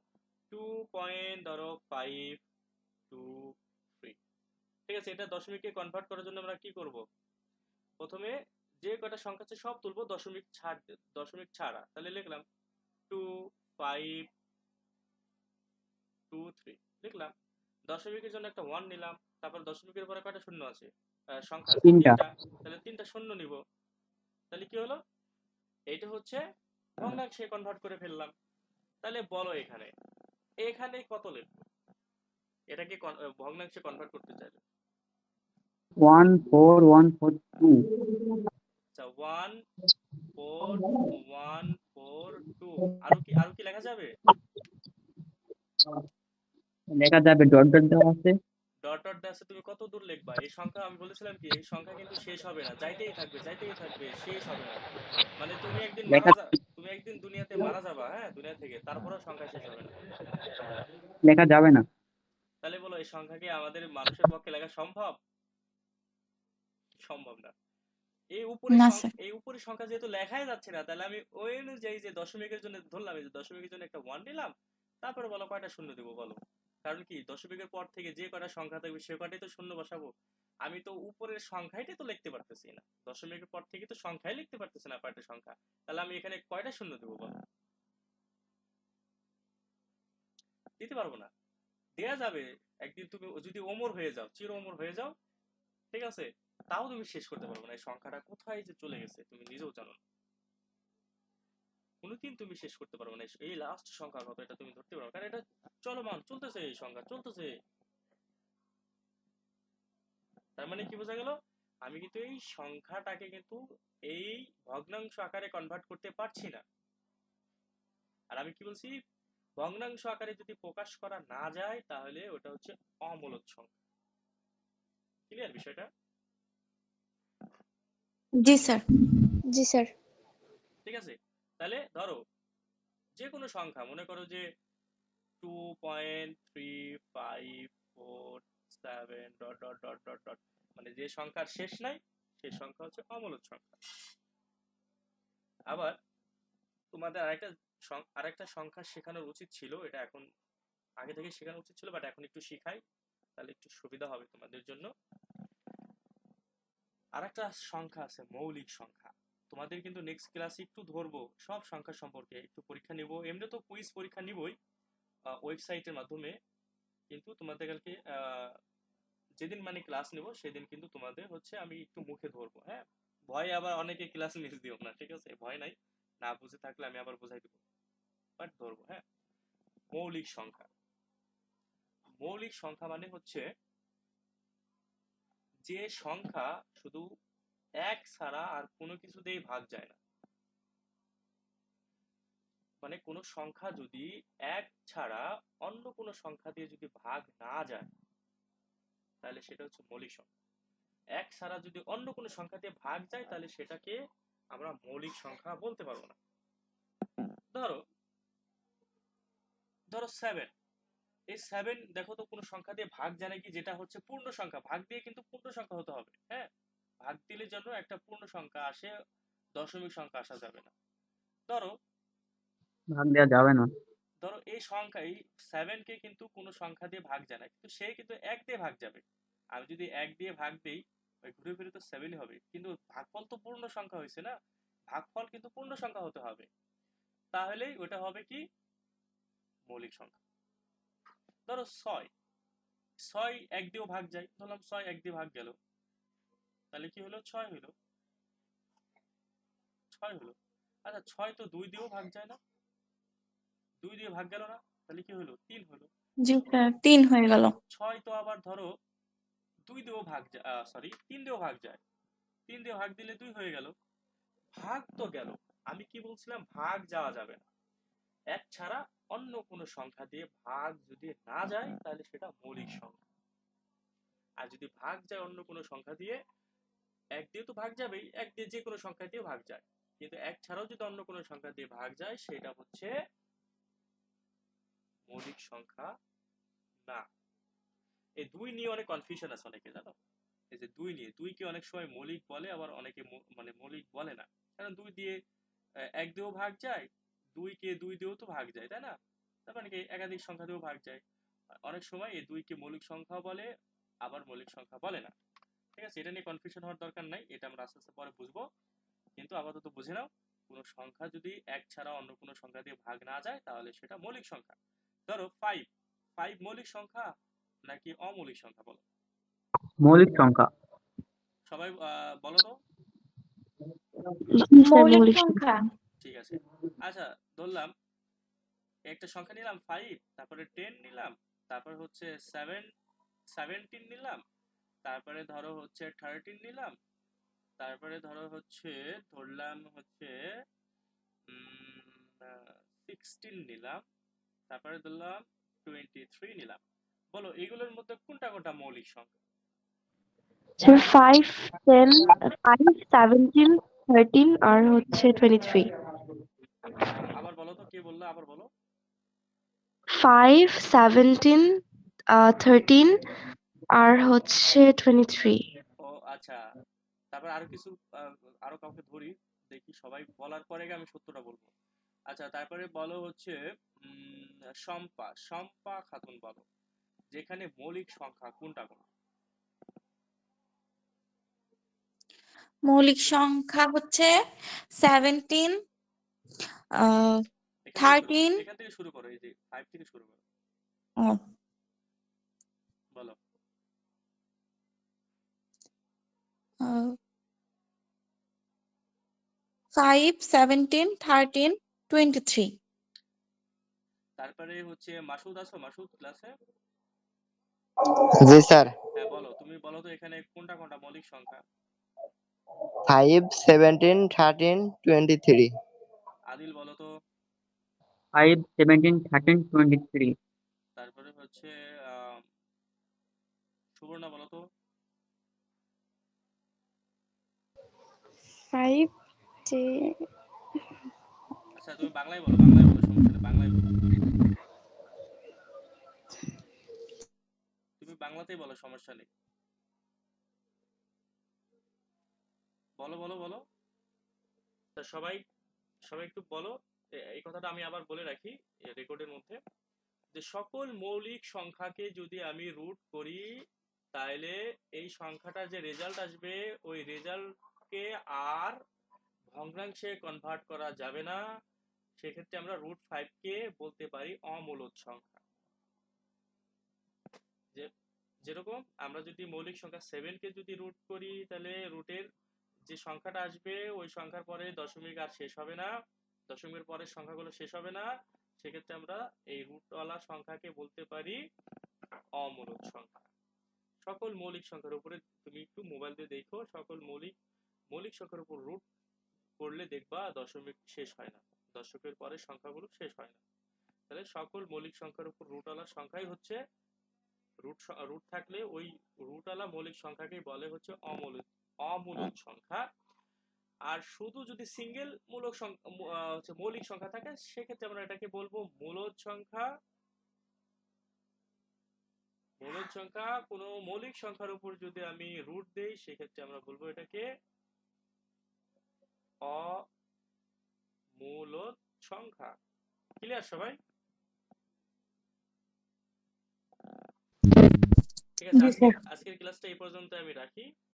2.523, ঠিক আছে, এটা দশমিকে কনভার্ট করার জন্য আমরা কি করব, প্রথমে যে কটা সংখ্যা আছে সব তুলবো দশমিক ছাড়া, তাহলে লিখলাম 2.523 লিখলাম, দশমিকের জন্য একটা 1 নিলাম, তারপর দশমিকের পরে কয়টা শূন্য আছে, সংখ্যা আছে 3টা। তিনটা, তাহলে 3টা শূন্য নিব, তাহলে কি হলো, এইটা হচ্ছে ভগ্নাংশে কনভার্ট করে ফেললাম। তাহলে বলো এখানে এখানে কত লিখবো, এটাকে ভগ্নাংশে কনভার্ট করতে চাইলে? 14142। আচ্ছা 14142, আরো কি লেখা যাবে? লেখা যাবে, ডট ডট দেওয়া আছে। ডট ডট আছে, তুমি কত দূর লিখবা, এই সংখ্যা আমি বলেছিলাম কি এই সংখ্যা কিন্তু শেষ হবে না, যাইতেই থাকবে যাইতেই থাকবে, শেষ হবে না, মানে তুমি একদিন লেখা তুমি একদিন দুনিয়াতে মারা যাবা, হ্যাঁ দুনিয়া থেকে, তারপরেও সংখ্যা শেষ হবে না। লেখা যাবে না। তাহলে বলো এই সংখ্যা কি আমাদের মানুষের পক্ষে লেখা সম্ভব? সম্ভব না। না স্যার। এই উপরের সংখ্যা যেহেতু লেখাই যাচ্ছে না, তাহলে আমি ওই অনুযায়ী যে দশমিকের জন্য ধরলাম, এই যে দশমিকের জন্য একটা 1 নিলাম, তারপরে বলো কয়টা শূন্য দেবো বলো, কারণ কি দশমিকের পর থেকে যে কয়টা সংখ্যা থাকবে সে কয়টাই তো শূন্য বসাবো, আমি তো উপরের সংখ্যাটাই তো লিখতে পারতেছি না, দশমিকের পর থেকে তো সংখ্যাই লিখতে পারতেছি না কয়টা সংখ্যা, তাহলে আমি এখানে কয়টা শূন্য দেবো বলো, দিতে পারবো না। দেয়া যাবে একদিন, তুমি যদি ওমর হয়ে যাও, চির ওমর হয়ে যাও, ঠিক আছে, তাও তুমি শেষ করতে পারবো না, এই সংখ্যাটা কোথায় যে চলে গেছে তুমি নিজেও জানো না, কোনোদিন তুমি শেষ করতে পারবে না, এই লাস্ট সংখ্যা কত এটা তুমি ধরতে পারবে, কারণ এটা চলমান চলতেছে, এই সংখ্যা চলতেছে। তার মানে কি বোঝা গেল, আমি কিন্তু এই সংখ্যাটাকে কিন্তু এই ভগ্নাংশ আকারে কনভার্ট করতে পারছি না। আর আমি কি বলছি, ভগ্নাংশ আকারে যদি প্রকাশ করা না যায় তাহলে ওটা হচ্ছে অমূলদ সংখ্যা। ক্লিয়ার বিষয়টা? জি স্যার। জি স্যার। ঠিক আছে, তাহলে ধরো যে কোনো সংখ্যা, মনে করো যে 2.3547 dot dot dot dot dot, মানে যে সংখ্যার শেষ নাই সেই সংখ্যা হচ্ছে অমূলদ সংখ্যা। আবার তোমাদের আরেকটা সংখ্যা শেখানোর উচিত ছিল, এটা এখন আগে থেকে শেখানো উচিত ছিল, বাট এখন একটু শিখাই তাহলে একটু সুবিধা হবে তোমাদের জন্য। আরেকটা সংখ্যা আছে মৌলিক সংখ্যা। তোমাদের কিন্তু নেক্সট ক্লাসে একটু ধরবো সব সংখ্যা সম্পর্কে, একটু পরীক্ষা নিব, এমনি তো কুইজ পরীক্ষা নিবই ওয়েবসাইটের মাধ্যমে, কিন্তু তোমাদের কালকে যেদিন মানে ক্লাস নেব সেদিন কিন্তু তোমাদের হচ্ছে আমি একটু মুখে ধরবো। হ্যাঁ, ভয় আবার অনেকে ক্লাস মিস দিও না, ঠিক আছে? ভয় নাই, না বুঝে থাকলে আমি আবার বোঝাই দেবো, বাট ধরবো। হ্যাঁ, মৌলিক সংখ্যা। মৌলিক সংখ্যা মানে হচ্ছে যে সংখ্যা শুধু এক ছাড়া আর কোনো কিছুতেই ভাগ যায় না। মানে কোনো সংখ্যা যদি এক ছাড়া অন্য কোনো সংখ্যা দিয়ে যদি ভাগ না যায় তাহলে সেটা হচ্ছে মৌলিক সংখ্যা। এক ছাড়া যদি অন্য কোনো সংখ্যা দিয়ে ভাগ যায় তাহলে সেটাকে আমরা মৌলিক সংখ্যা বলতে পারবো না। ধরো ধরো 7, এই 7 দেখো তো কোনো সংখ্যা দিয়ে ভাগ যায় নাকি, যেটা হচ্ছে পূর্ণ সংখ্যা। ভাগ দিয়ে কিন্তু পূর্ণ সংখ্যা হতে হবে। হ্যাঁ, ভাগ দিলে জন্য একটা পূর্ণ সংখ্যা আসে, দশমিক সংখ্যা আসা যাবে না। ধরো ভাগ দেওয়া যাবে না। ধরো এই সংখ্যা, এই 7 কে কিন্তু কোনো সংখ্যা দিয়ে ভাগ যায় না, কিন্তু সে কিন্তু 1 দিয়ে ভাগ যাবে। আমি যদি 1 দিয়ে ভাগ দেই, ওই ঘুরে ফিরে তো 7ই হবে, কিন্তু ভাগফল তো পূর্ণ সংখ্যা হয়েছে না, ভাগফল কিন্তু পূর্ণ সংখ্যা হতে হবে, তাহলেই ওটা হবে কি মৌলিক সংখ্যা। ধরো 6, 6 1 দিয়েও ভাগ যায়, ধরলাম 6 1 দিয়ে ভাগ গেল, তাহলে কি হলো? 6 হলো, 6 হলো। আচ্ছা 6 তো 2 দিয়েও ভাগ যায় না, 2 দিয়ে ভাগ গেল না, তাহলে কি হলো? 3 হলো। জি স্যার, 3 হয়ে গেল। 6 তো আবার ধরো 2 দিয়েও ভাগ যায়, সরি 3 দিয়েও ভাগ যায়, 3 দিয়ে ভাগ দিলে 2 হয়ে গেল। ভাগ তো গেল, আমি কি বলছিলাম? ভাগ যাওয়া যাবে না। এক ছাড়া অন্য কোনো সংখ্যা দিয়ে ভাগ যদি না যায় তাহলে সেটা মৌলিক সংখ্যা। আর যদি ভাগ যায় অন্য কোনো সংখ্যা দিয়ে, 1 দিয়ে তো ভাগ যাবেই, 1 দিয়ে যে কোনো সংখ্যা দিয়ে ভাগ যায়, কিন্তু 1 ছাড়াও যদি অন্য কোনো সংখ্যা দিয়ে ভাগ যায় সেটা হচ্ছে মৌলিক সংখ্যা না। এই 2 নিয়ে অনেক কনফিউশন আছে অনেকে, জানো? এই যে 2 নিয়ে, 2 কে অনেক সময় মৌলিক বলে, আবার অনেকে মানে মৌলিক বলে না, কারণ 2 দিয়ে 1 দিয়েও ভাগ যায়, 2 কে 2 দিয়েও তো ভাগ যায়, তাই না? তার মানে কি একাধিক সংখ্যা দিয়েও ভাগ যায়। অনেক সময় এই 2 কে মৌলিক সংখ্যা বলে, আবার মৌলিক সংখ্যা বলে না। ঠিক আছে, এটা নিয়ে কনফিউশন হওয়ার দরকার নাই, এটা আমরা আস্তে আস্তে পরে বুঝবো, কিন্তু আপাতত বুঝে নাও কোনো সংখ্যা যদি 1 ছাড়া অন্য কোনো সংখ্যা দিয়ে ভাগ না যায় তাহলে সেটা মৌলিক সংখ্যা। ধরো 5 মৌলিক সংখ্যা নাকি অমৌলিক সংখ্যা, বলো? মৌলিক সংখ্যা। সবাই বলো তো। জি স্যার, মৌলিক মৌলিক সংখ্যা। ঠিক আছে, আচ্ছা ধরলাম একটা সংখ্যা নিলাম 5, তারপরে 10 নিলাম, তারপর হচ্ছে 17 নিলাম, তারপরে ধরো হচ্ছে 13 নিলাম, তারপরে ধরো হচ্ছে ধরলাম হচ্ছে 16 নিলাম, তারপরে ধরলাম 23 নিলাম। বলো এগুলোর মধ্যে কোনটা কোনটা মৌলিক সংখ্যা? স্যার 5, 10, 5, 17, 13 আর হচ্ছে 23। আবার বলো তো, কে বললো? আবার বলো। 5, 17, 13 আর হচ্ছে 23। ও আচ্ছা, তারপর আরো কিছু আরো কাউকে ধরি, দেখি সবাই বলার পরে আমি সত্যটা বলবো। আচ্ছা তারপরে বলো হচ্ছে শম্পা খাতুন, বলো যেখানে মৌলিক সংখ্যা কোনটা কোনটা? মৌলিক সংখ্যা হচ্ছে 17, এখান থেকে 13। এখান থেকে শুরু করো, এই যে 5 থেকে শুরু করো, ও বলো। 5, 17, 13, 23। তারপরে হচ্ছে মাসুদ, আছো মাসুদ ক্লাসে? জি স্যার। হ্যাঁ বলো, তুমি বলো তো এখানে কোনটা কোনটা মৌলিক সংখ্যা? 5, 17, 13, 23. আদিল বলো তো। 5, 17, 13, 23. তারপরে হচ্ছে আহ, সুবর্ণা বলো তো। 5 আচ্ছা তুমি বাংলায় বলো, বাংলায় বলো, সমস্যা নেই, বাংলায় বলো। তুমি বাংলাতেই বলো, সমস্যা নেই। বলো বলো বলো। তা সবাই সবাই একটু বলো। এই কথাটা আমি আবার বলে রাখি রেকর্ডের মধ্যে, যে সকল মৌলিক সংখ্যাকে যদি আমি রুট করি, তাহলে এই সংখ্যাটা যে রেজাল্ট আসবে ওই রেজাল্টকে আর ভগ্নাংশে কনভার্ট করা যাবে না। সেক্ষেত্রে আমরা √5 কে বলতে পারি অমূলদ সংখ্যা। যে যেরকম আমরা যদি মৌলিক সংখ্যা 7 কে যদি রুট করি, তাহলে রুটের যে সংখ্যাটা আসবে ওই সংখ্যার পরে দশমিক আর শেষ হবে না, দশমিকের পরের সংখ্যাগুলো শেষ হবে না। সেক্ষেত্রে আমরা এই রুটওয়ালা সংখ্যাকে বলতে পারি অমূলদ সংখ্যা। সকল মৌলিক সংখ্যার উপরে তুমি একটু মোবাইল দিয়ে দেখো, সকল মৌলিক সংখ্যার উপর রুট করলে দেখবা দশমিক শেষ হয় না, দশকের পরে সংখ্যাগুলো শেষ হয় না। তাহলে সকল মৌলিক সংখ্যার উপর রুটওয়ালা সংখ্যাই হচ্ছে রুট থাকলে ওই রুটওয়ালা মৌলিক সংখ্যাকেই বলে হচ্ছে অমূলদ সংখ্যা। আর শুধু যদি সিঙ্গেল হচ্ছে মৌলিক সংখ্যা থাকে, সেক্ষেত্রে আমরা এটাকে বলবো মূলদ সংখ্যা। মূলদ সংখ্যা কোনো মৌলিক সংখ্যার উপর যদি আমি রুট দেই, সেক্ষেত্রে আমরা বলবো এটাকে অমূলদ সংখ্যা। ক্লিয়ার সবাই? ঠিক আছে, আজকের ক্লাসটা এই পর্যন্ত আমি রাখি।